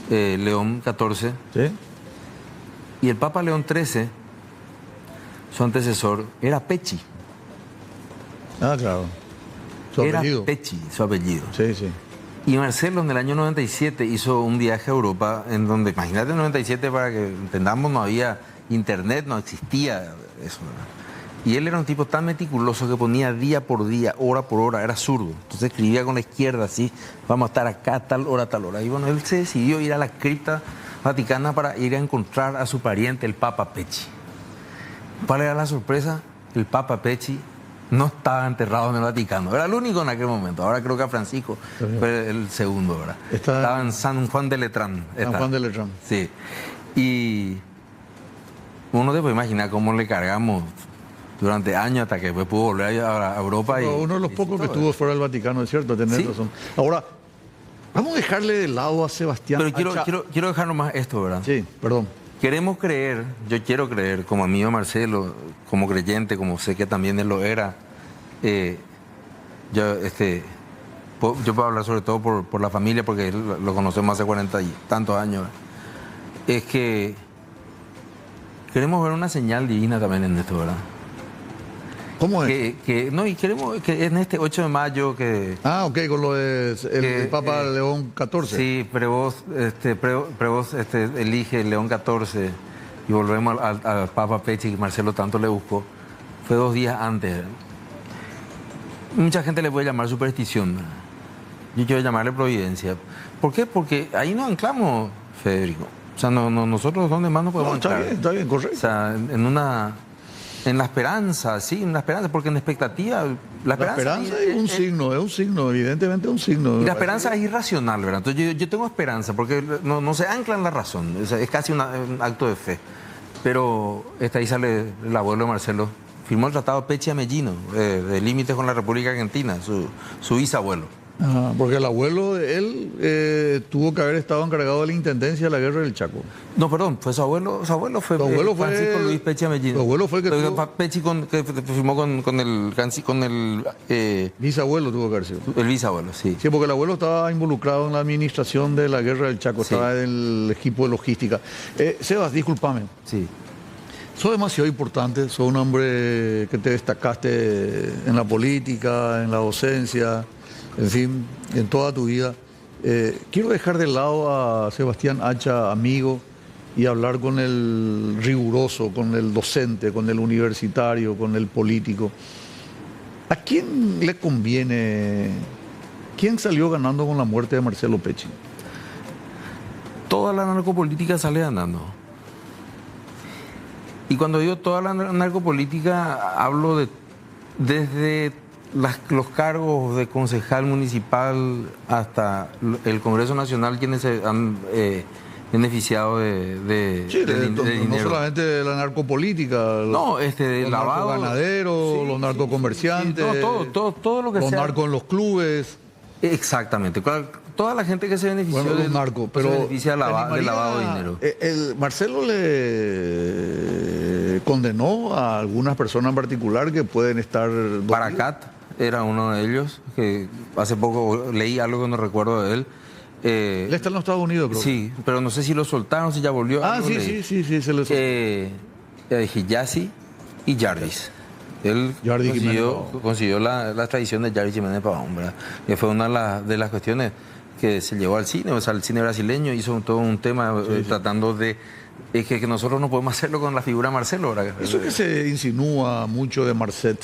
León XIV. ¿Sí? Y el Papa León XIII, su antecesor, era Pecci. Ah, claro. Su apellido. Era Pecci, su apellido. Sí, sí. Y Marcelo en el año 97 hizo un viaje a Europa en donde, imagínate, en el 97, para que entendamos, no había internet, no existía eso, ¿verdad? Y él era un tipo tan meticuloso que ponía día por día, hora por hora, era zurdo. Entonces escribía con la izquierda, así, vamos a estar acá tal hora, tal hora. Y bueno, él se decidió ir a la cripta vaticana para ir a encontrar a su pariente, el Papa Pecci. ¿Cuál era la sorpresa? El Papa Pecci no estaba enterrado en el Vaticano. Era el único en aquel momento. Ahora creo que a Francisco fue el segundo, ¿verdad? Estaba en San Juan de Letrán. San Juan de Letrán. Sí. Y uno debe imaginar cómo le cargamos durante años hasta que después pudo volver a Europa. Pero uno de los pocos que estuvo fuera del Vaticano, es cierto, tenés razón. Ahora, vamos a dejarle de lado a Sebastián. Pero quiero dejar nomás esto, ¿verdad? Sí, perdón. Queremos creer, yo quiero creer, como amigo Marcelo, como creyente, como sé que también él lo era, yo puedo hablar sobre todo por la familia, porque lo conocemos hace 40 y tantos años. Es que queremos ver una señal divina también en esto, ¿verdad? ¿Cómo es? Y queremos que en este 8 de mayo que... ok, con lo del Papa León XIV. Sí, Prevost elige León XIV y volvemos al Papa Pecci, que Marcelo tanto le buscó. Fue 2 días antes. Mucha gente le puede llamar superstición. Yo quiero llamarle providencia. ¿Por qué? Porque ahí nos anclamos, Federico. O sea, nosotros donde más nos podemos anclar. Está bien, correcto. O sea, en la esperanza, sí, en la esperanza, porque en expectativa... La esperanza es un signo, evidentemente es un signo. Y la esperanza es irracional, ¿verdad? Entonces yo tengo esperanza, porque no se ancla en la razón, es casi un acto de fe. Pero ahí sale el abuelo de Marcelo, firmó el Tratado Pecci-Amellino, de límites con la República Argentina, su bisabuelo. Porque el abuelo de él tuvo que haber estado encargado de la intendencia de la guerra del Chaco. No, perdón, fue su abuelo fue Francisco Luis Pecci-Amellino. Su abuelo fue el que tuvo... Pecci que firmó con el bisabuelo tuvo que haber sido. El bisabuelo, sí. Sí, porque el abuelo estaba involucrado en la administración de la guerra del Chaco, sí. Estaba en el equipo de logística. Sebas, discúlpame. Sí. Sos demasiado importante, sos un hombre que te destacaste en la política, en la docencia, en fin, en toda tu vida. Quiero dejar de lado a Sebastián Hacha, amigo, y hablar con el riguroso, con el docente, con el universitario, con el político. ¿A quién le conviene? ¿Quién salió ganando con la muerte de Marcelo Pecci? Toda la narcopolítica sale ganando. Y cuando digo toda la narcopolítica, hablo desde los cargos de concejal municipal hasta el Congreso Nacional, quienes se han beneficiado de dinero. No solamente de la narcopolítica, de lavado, ganaderos, sí, los narcocomerciantes, sí, todo lo que los sea. Los narcos en los clubes. Exactamente. Toda la gente que se benefició los narcos, pero se beneficia del lavado de dinero. Marcelo le condenó a algunas personas en particular que pueden estar... Paracat era uno de ellos, que hace poco leí algo que no recuerdo de él. Él está en los Estados Unidos, creo. Sí, pero no sé si lo soltaron, si ya volvió. Sí, se lo soltaron. Hijazi y Jarvis. Él consiguió la extradición de Jarvis Jiménez Pavón, ¿verdad? Que fue una de las cuestiones que se llevó al cine, o sea, el cine brasileño hizo todo un tema tratando de... Es que nosotros no podemos hacerlo con la figura de Marcelo, ¿verdad? Eso que se insinúa mucho de Marcet.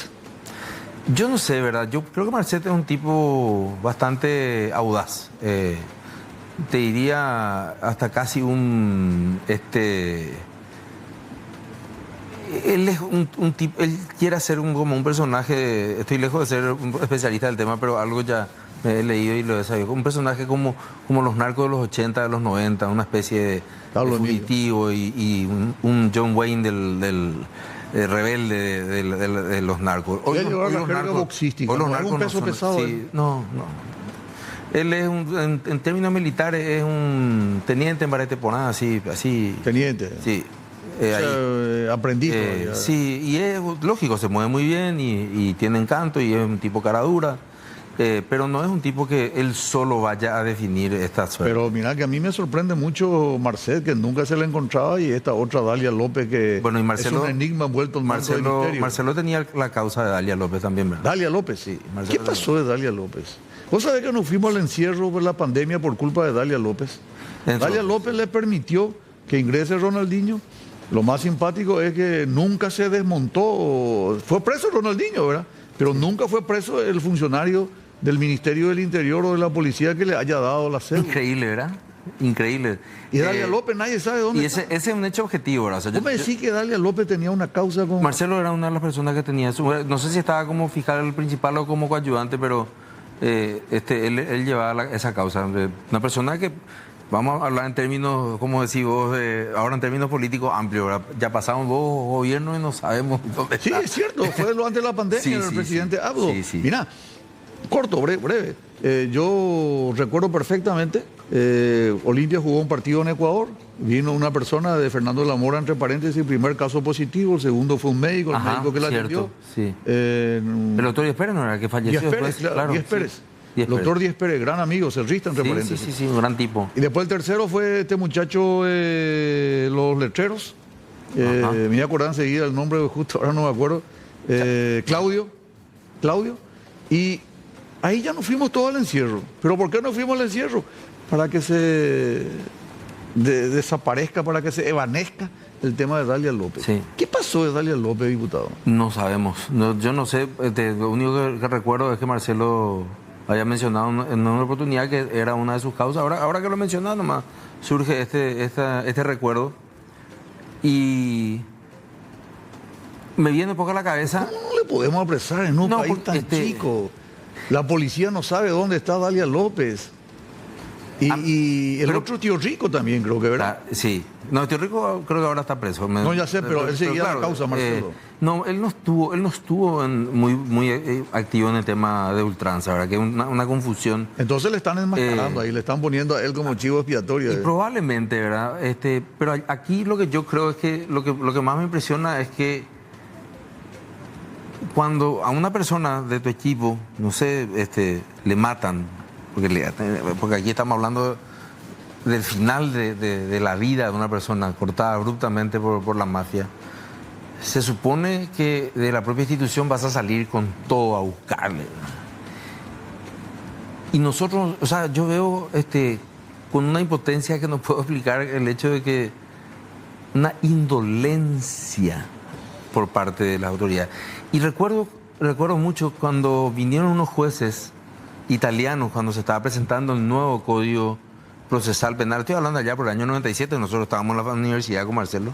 Yo no sé, ¿verdad? Yo creo que Marcet es un tipo bastante audaz. Te diría hasta casi un... Él es un tipo... Él quiere hacer como un personaje... Estoy lejos de ser un especialista del tema, pero algo ya me he leído y lo he sabido. Un personaje como los narcos de los 80, de los 90, una especie de fugitivo y un John Wayne del rebelde de los narcos. Hoy los narcos boxísticos. Hoy los narcos un peso pesado. Sí, no. Él es en términos militares es un teniente en Barete-Poná, así. Teniente. Sí. Aprendiz. Sí, y es lógico, se mueve muy bien y tiene encanto y es un tipo cara dura. Pero no es un tipo que él solo vaya a definir esta suerte. Pero mira que a mí me sorprende mucho Marcet, que nunca se le encontraba, y esta otra Dalia López, que y Marcelo, es un enigma envuelto en Marcelo tenía la causa de Dalia López también, ¿verdad? Dalia López, sí. ¿Qué pasó de Dalia López? ¿Vos sabés que nos fuimos al encierro por la pandemia por culpa de Dalia López? Dalia López le permitió que ingrese Ronaldinho. Lo más simpático es que nunca se desmontó. Fue preso Ronaldinho, ¿verdad? Pero nunca fue preso el funcionario del Ministerio del Interior o de la policía que le haya dado la cédula. Increíble, ¿verdad? increíble. Y Dalia López, nadie sabe dónde Y está. ese es un hecho objetivo, ¿verdad? O sea, ¿Vos me decís que Dalia López tenía una causa con... Marcelo era una de las personas que tenía eso. No sé si estaba como fiscal principal o como coayudante, pero él llevaba esa causa. Una persona que, vamos a hablar en términos, como decís vos, ahora en términos políticos amplios, ¿verdad? Ya pasamos dos gobiernos y no sabemos dónde Sí, está. es cierto, fue lo antes de la pandemia, Sí, el sí, presidente sí. Abdo. Sí, sí. Mira, corto, breve. Yo recuerdo perfectamente, Olimpia jugó un partido en Ecuador, vino una persona de Fernando de la Mora, entre paréntesis, primer caso positivo, el segundo fue un médico, el Ajá, médico que la cierto, atendió. sí. El doctor Díaz Pérez no era el que falleció Díaz Pérez, después. claro, Díaz Pérez. Sí. Díaz El doctor Pérez. Díaz Pérez, gran amigo, cerrista, entre Sí, paréntesis. sí, un gran tipo. Y después el tercero fue este muchacho, los letreros. Ajá. Me voy a acordar enseguida el nombre, justo ahora no me acuerdo. Claudio. Y ahí ya nos fuimos todos al encierro. ¿Pero por qué nos fuimos al encierro? Para que se desaparezca, para que se evanezca el tema de Dalia López. Sí. ¿Qué pasó de Dalia López, diputado? No sabemos. Yo no sé. Lo único que recuerdo es que Marcelo había mencionado en una oportunidad que era una de sus causas. Ahora que lo mencionas, nomás surge este recuerdo. Y me viene un poco a la cabeza. ¿Cómo no le podemos apresar en un No, país porque tan chico? La policía no sabe dónde está Dalia López. Y el pero- otro tío Rico también, creo que, ¿verdad? Sí. No, Tío Rico creo que ahora está preso. No, ya sé, pero él seguía la causa, Marcelo. No, él no estuvo muy activo en el tema de ultranza, ¿verdad? Que es una confusión. Entonces le están enmascarando ahí, le están poniendo a él como chivo expiatorio. Y probablemente, ¿verdad? Pero aquí lo que yo creo es que lo que más me impresiona es que cuando a una persona de tu equipo, no sé, le matan, porque aquí estamos hablando del final de la vida de una persona cortada abruptamente por la mafia, se supone que de la propia institución vas a salir con todo a buscarle, ¿verdad? Y nosotros, o sea, yo veo con una impotencia que no puedo explicar el hecho de que una indolencia por parte de las autoridades. Y recuerdo mucho cuando vinieron unos jueces italianos, cuando se estaba presentando el nuevo Código Procesal Penal. Estoy hablando allá por el año 97, nosotros estábamos en la universidad con Marcelo,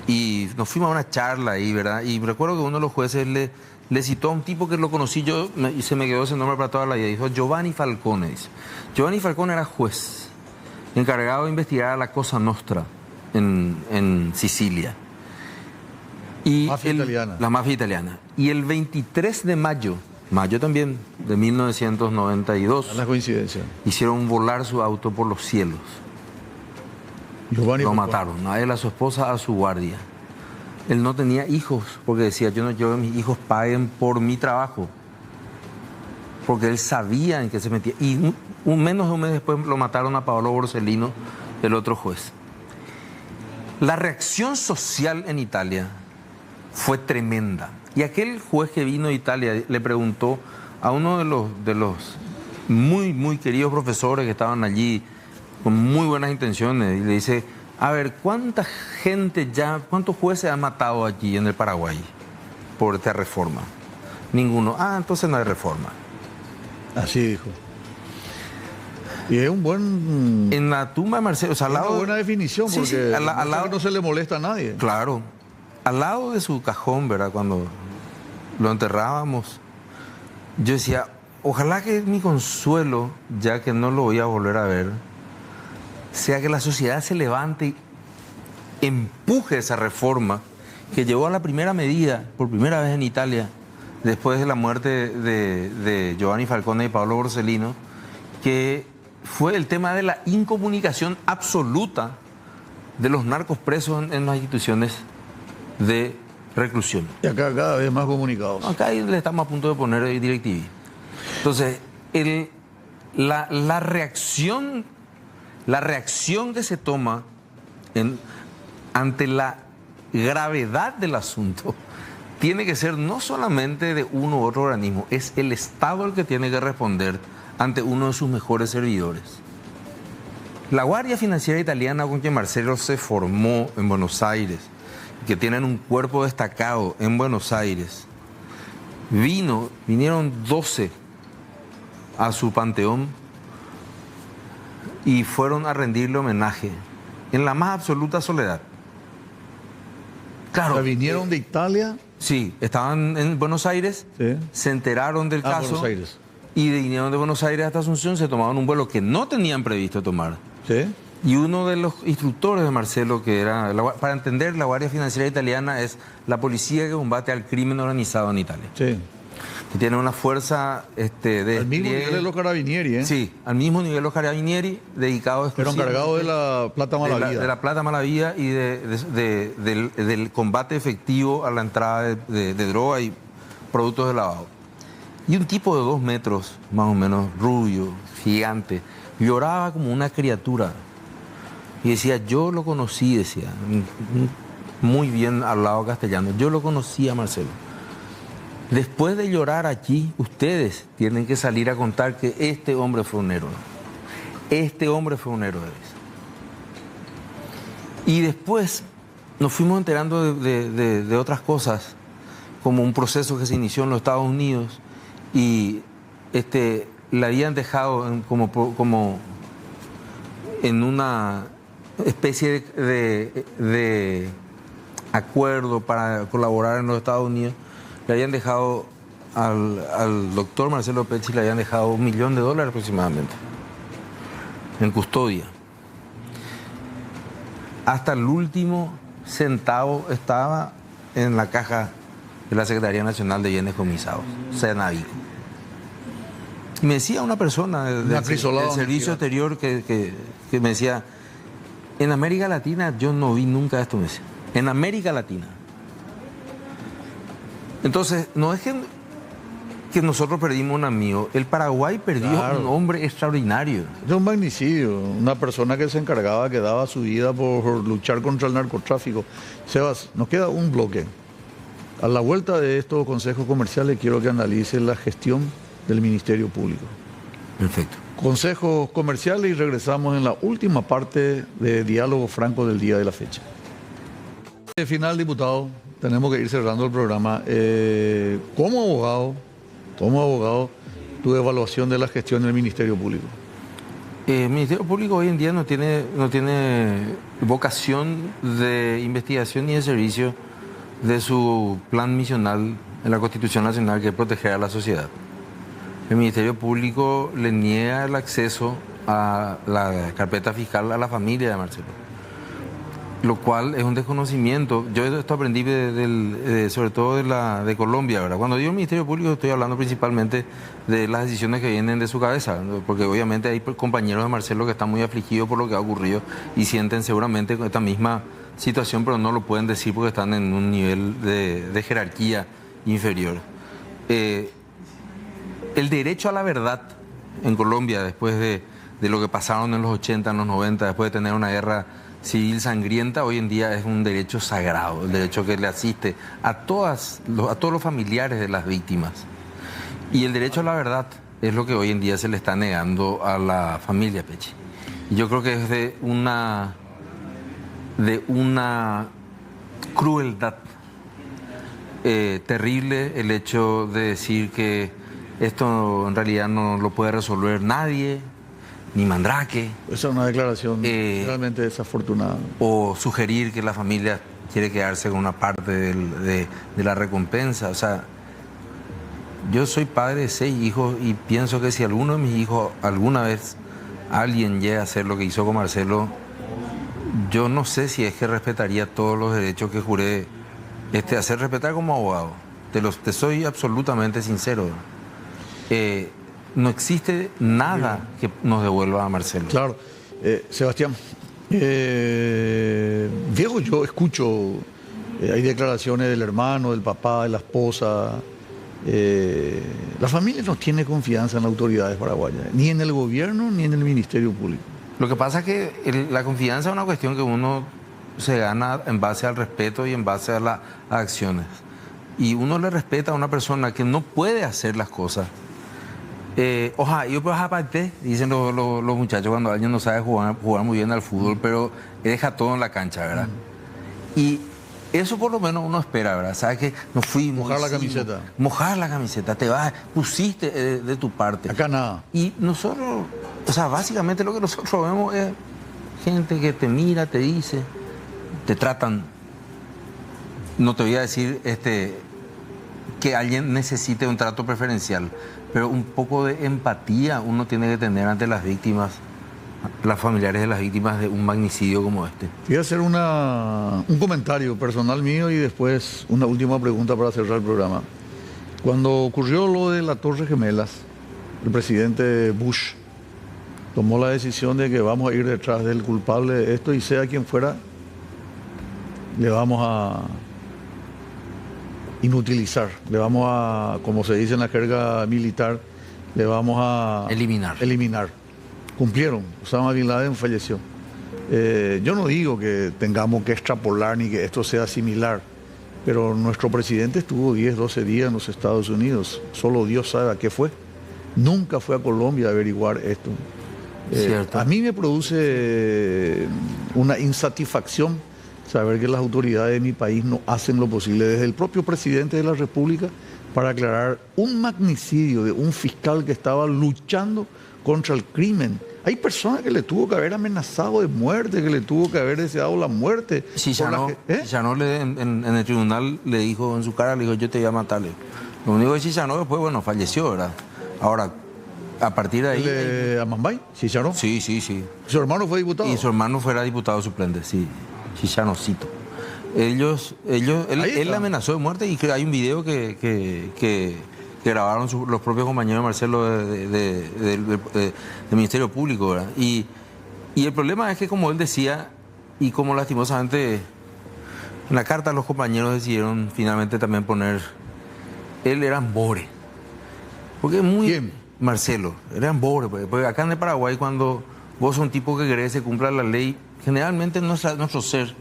y nos fuimos a una charla ahí, ¿verdad? Y recuerdo que uno de los jueces le citó a un tipo que lo conocí yo, y se me quedó ese nombre para toda la vida, dijo Giovanni Falcone, dice. Giovanni Falcone era juez, encargado de investigar a la Cosa Nostra en Sicilia. Y Mafia italiana. La mafia italiana. Y el 23 de mayo también, de 1992, La coincidencia. hicieron volar su auto por los cielos. Giovanni Lo Falcone. mataron, a él, a su esposa, a su guardia. Él no tenía hijos, porque decía, yo no quiero que mis hijos paguen por mi trabajo. Porque él sabía en qué se metía. Y menos de un mes después lo mataron a Paolo Borsellino, el otro juez. La reacción social en Italia fue tremenda. Y aquel juez que vino de Italia le preguntó a uno de los muy, muy queridos profesores que estaban allí con muy buenas intenciones, y le dice, a ver, ¿cuántos jueces han matado aquí en el Paraguay por esta reforma? Ninguno. Ah, entonces no hay reforma. Así dijo. Y es un buen... En la tumba de Marcelo, o sea, al una lado, buena definición, Sí, porque sí, al lado- no se le molesta a nadie. claro, al lado de su cajón, ¿verdad? Cuando lo enterrábamos, yo decía, ojalá que mi consuelo, ya que no lo voy a volver a ver, sea que la sociedad se levante y empuje esa reforma que llevó a la primera medida, por primera vez en Italia, después de la muerte de Giovanni Falcone y Paolo Borsellino, que fue el tema de la incomunicación absoluta de los narcos presos en las instituciones de reclusión. Y acá cada vez más comunicados. Acá le estamos a punto de poner DirecTV. Entonces, la reacción que se toma ante la gravedad del asunto tiene que ser no solamente de uno u otro organismo, es el Estado el que tiene que responder ante uno de sus mejores servidores. La Guardia Financiera Italiana con que Marcelo se formó en Buenos Aires, que tienen un cuerpo destacado en Buenos Aires, vinieron 12 a su panteón y fueron a rendirle homenaje en la más absoluta soledad. Claro. O sea, vinieron de Italia. Sí, estaban en Buenos Aires, Sí. se enteraron del caso. Buenos Aires. Y vinieron de Buenos Aires hasta Asunción, se tomaron un vuelo que no tenían previsto tomar. Sí. Y uno de los instructores de Marcelo, que era, para entender, la Guardia Financiera Italiana es la policía que combate al crimen organizado en Italia. Sí. Que tiene una fuerza de Al mismo nivel de los carabinieri, ¿eh? Sí, al mismo nivel de los carabinieri, dedicados Pero encargados de la plata mala vida. de la plata mala vida y del combate efectivo a la entrada de droga y productos de lavado. Y un tipo de 2 metros, más o menos, rubio, gigante, lloraba como una criatura. Y decía, yo lo conocí, decía, muy bien hablado castellano, yo lo conocí a Marcelo. Después de llorar aquí, ustedes tienen que salir a contar que este hombre fue un héroe. Este hombre fue un héroe. Y después nos fuimos enterando de otras cosas, como un proceso que se inició en los Estados Unidos y la habían dejado como en una especie de acuerdo para colaborar en los Estados Unidos. Le habían dejado al doctor Marcelo Pecci, le habían dejado $1 millón aproximadamente en custodia. Hasta el último centavo estaba en la caja de la Secretaría Nacional de Bienes Comisados, Senavico. Y me decía una persona del servicio exterior que me decía, en América Latina yo no vi nunca esto, me decía. En América Latina. Entonces, no es que nosotros perdimos un amigo, el Paraguay perdió un hombre extraordinario. Es un magnicidio, una persona que se encargaba, que daba su vida por luchar contra el narcotráfico. Sebas, nos queda un bloque. A la vuelta de estos consejos comerciales quiero que analice la gestión del Ministerio Público. Perfecto. Consejos comerciales y regresamos en la última parte de Diálogo Franco del día de la fecha. Final, diputado, tenemos que ir cerrando el programa. Como abogado, tu evaluación de la gestión del Ministerio Público. El Ministerio Público hoy en día no tiene vocación de investigación ni de servicio de su plan misional en la Constitución Nacional, que es proteger a la sociedad. El Ministerio Público le niega el acceso a la carpeta fiscal a la familia de Marcelo, lo cual es un desconocimiento. Yo esto aprendí sobre todo de Colombia, ¿verdad? Cuando digo Ministerio Público estoy hablando principalmente de las decisiones que vienen de su cabeza, ¿no? Porque obviamente hay compañeros de Marcelo que están muy afligidos por lo que ha ocurrido y sienten seguramente esta misma situación, pero no lo pueden decir porque están en un nivel de jerarquía inferior. El derecho a la verdad en Colombia, después de lo que pasaron en los 80, en los 90, después de tener una guerra civil sangrienta, hoy en día es un derecho sagrado, el derecho que le asiste a todos los familiares de las víctimas. Y el derecho a la verdad es lo que hoy en día se le está negando a la familia Pecci. Y yo creo que es de una crueldad terrible el hecho de decir que esto en realidad no lo puede resolver nadie, ni Mandrake. Esa es una declaración realmente desafortunada. O sugerir que la familia quiere quedarse con una parte de la recompensa. O sea, yo soy padre de 6 hijos y pienso que si alguno de mis hijos alguna vez alguien llega a hacer lo que hizo con Marcelo, yo no sé si es que respetaría todos los derechos que juré hacer respetar como abogado. Te soy absolutamente sincero. No existe nada que nos devuelva a Marcelo. Claro. Sebastián, viejo, yo escucho, hay declaraciones del hermano, del papá, de la esposa. La familia no tiene confianza en las autoridades paraguayas, ni en el gobierno ni en el Ministerio Público. Lo que pasa es que la confianza es una cuestión que uno se gana en base al respeto y en base a las acciones. Y uno le respeta a una persona que no puede hacer las cosas. Yo pues aparte, dicen los muchachos cuando alguien no sabe jugar muy bien al fútbol, pero deja todo en la cancha, ¿verdad? Y Eso por lo menos uno espera, ¿verdad? ¿Sabes que nos fuimos? Mojar la hicimos, camiseta. Mojar la camiseta, te vas, pusiste de tu parte. Acá nada. Y nosotros, o sea, básicamente lo que nosotros vemos es gente que te mira, te dice, te tratan. No te voy a decir que alguien necesite un trato preferencial, pero un poco de empatía uno tiene que tener ante las víctimas, las familiares de las víctimas de un magnicidio como este. Voy a hacer un comentario personal mío y después una última pregunta para cerrar el programa. Cuando ocurrió lo de las Torres Gemelas, el presidente Bush tomó la decisión de que vamos a ir detrás del culpable de esto y sea quien fuera, le vamos a inutilizar, le vamos a, como se dice en la jerga militar, le vamos a eliminar. Cumplieron, Osama Bin Laden falleció. Yo no digo que tengamos que extrapolar ni que esto sea similar, pero nuestro presidente estuvo 10, 12 días en los Estados Unidos, solo Dios sabe a qué fue. Nunca fue a Colombia a averiguar esto. A mí me produce una insatisfacción saber que las autoridades de mi país no hacen lo posible, desde el propio presidente de la República, para aclarar un magnicidio de un fiscal que estaba luchando contra el crimen. Hay personas que le tuvo que haber amenazado de muerte, que le tuvo que haber deseado la muerte. Chissano en el tribunal le dijo en su cara, le dijo, yo te voy a matar. Lo único que Chissano después, bueno, falleció, ¿verdad? Ahora, a partir de ahí... ¿Amambay? ¿Chissano? Sí. ¿Su hermano fue diputado? Y su hermano fuera diputado suplente, sí. Chichanocito. Él le amenazó de muerte y hay un video que grabaron los propios compañeros de Marcelo del Ministerio Público, ¿verdad? Y el problema es que, como él decía, y como lastimosamente en la carta los compañeros decidieron finalmente también poner, él era ambore. Porque es muy... ¿Quién? Marcelo, era ambore. Porque acá en el Paraguay, cuando vos sos un tipo que querés que se cumpla la ley, generalmente nuestro ser,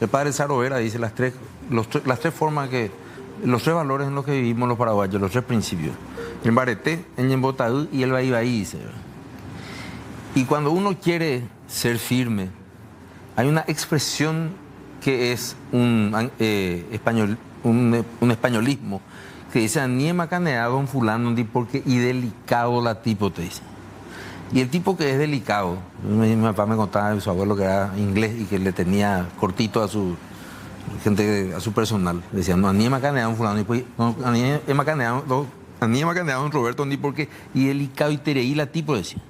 el padre Saro Vera dice las tres formas los tres valores en los que vivimos los paraguayos, los tres principios. El Bareté, el Ñembotaú y el Baí, dice. Y cuando uno quiere ser firme, hay una expresión que es un españolismo, que dice, aniema caneado un fulano, porque y delicado la tipo, te dice. Y el tipo que es delicado, mi papá me contaba de su abuelo que era inglés y que le tenía cortito a su gente, a su personal. Decían, no, aniema caneado un fulano, no, aniema caneado un Roberto, ni porque y delicado y tereí la tipo, decía.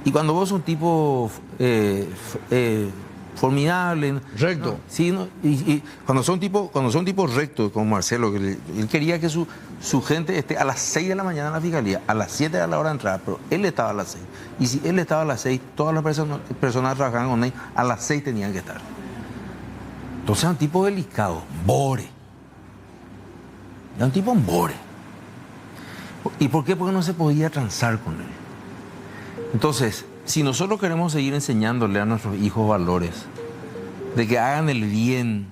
Y cuando vos sos un tipo formidable, recto. ¿no? Sí, ¿no? Y cuando son tipos rectos, como Marcelo, que él quería que su gente esté a las 6 de la mañana en la fiscalía, a las 7 era la hora de entrar, pero él estaba a las 6. Y si él estaba a las 6, todas las personas que trabajaban con él a las 6 tenían que estar. Entonces era un tipo delicado, bore. Era un tipo bore. ¿Y por qué? Porque no se podía transar con él. Entonces, si nosotros queremos seguir enseñándole a nuestros hijos valores, de que hagan el bien,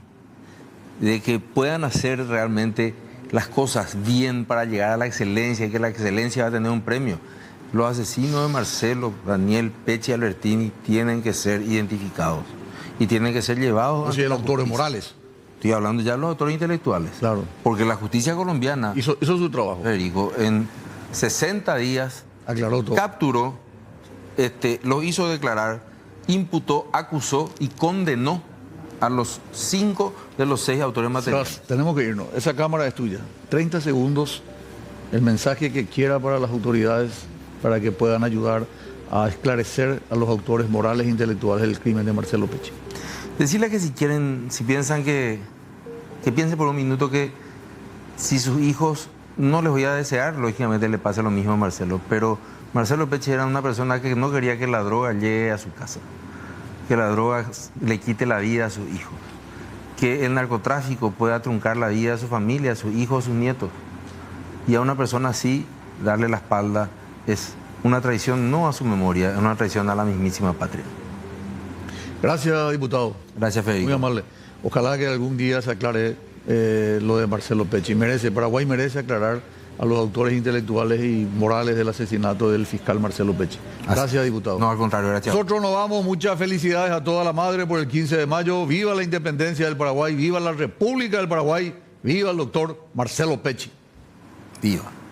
de que puedan hacer realmente las cosas bien para llegar a la excelencia, y que la excelencia va a tener un premio, los asesinos de Marcelo, Daniel, Pechi y Albertini tienen que ser identificados y tienen que ser llevados... O sea, los autores morales. Estoy hablando ya de los autores intelectuales. Claro. Porque la justicia colombiana... Hizo su trabajo. Federico, en 60 días... Aclaró todo. Capturó... lo hizo declarar, imputó, acusó y condenó a los 5 de los 6 autores materiales. Tenemos que irnos. Esa cámara es tuya. 30 segundos, el mensaje que quiera para las autoridades para que puedan ayudar a esclarecer a los autores morales e intelectuales del crimen de Marcelo Pechi. Decirles que si quieren, si piensan que piensen por un minuto que si sus hijos, no les voy a desear, lógicamente le pase lo mismo a Marcelo, pero Marcelo Pechi era una persona que no quería que la droga llegue a su casa, que la droga le quite la vida a sus hijos, que el narcotráfico pueda truncar la vida de su familia, a sus hijos, a sus nietos. Y a una persona así, darle la espalda es una traición no a su memoria, es una traición a la mismísima patria. Gracias, diputado. Gracias, Federico. Muy amable. Ojalá que algún día se aclare lo de Marcelo Pechi. Paraguay merece aclarar a los autores intelectuales y morales del asesinato del fiscal Marcelo Pecci. Gracias, diputado. No, al contrario, gracias. Nosotros nos vamos, muchas felicidades a toda la madre por el 15 de mayo. Viva la independencia del Paraguay, viva la República del Paraguay, viva el doctor Marcelo Pecci. Viva.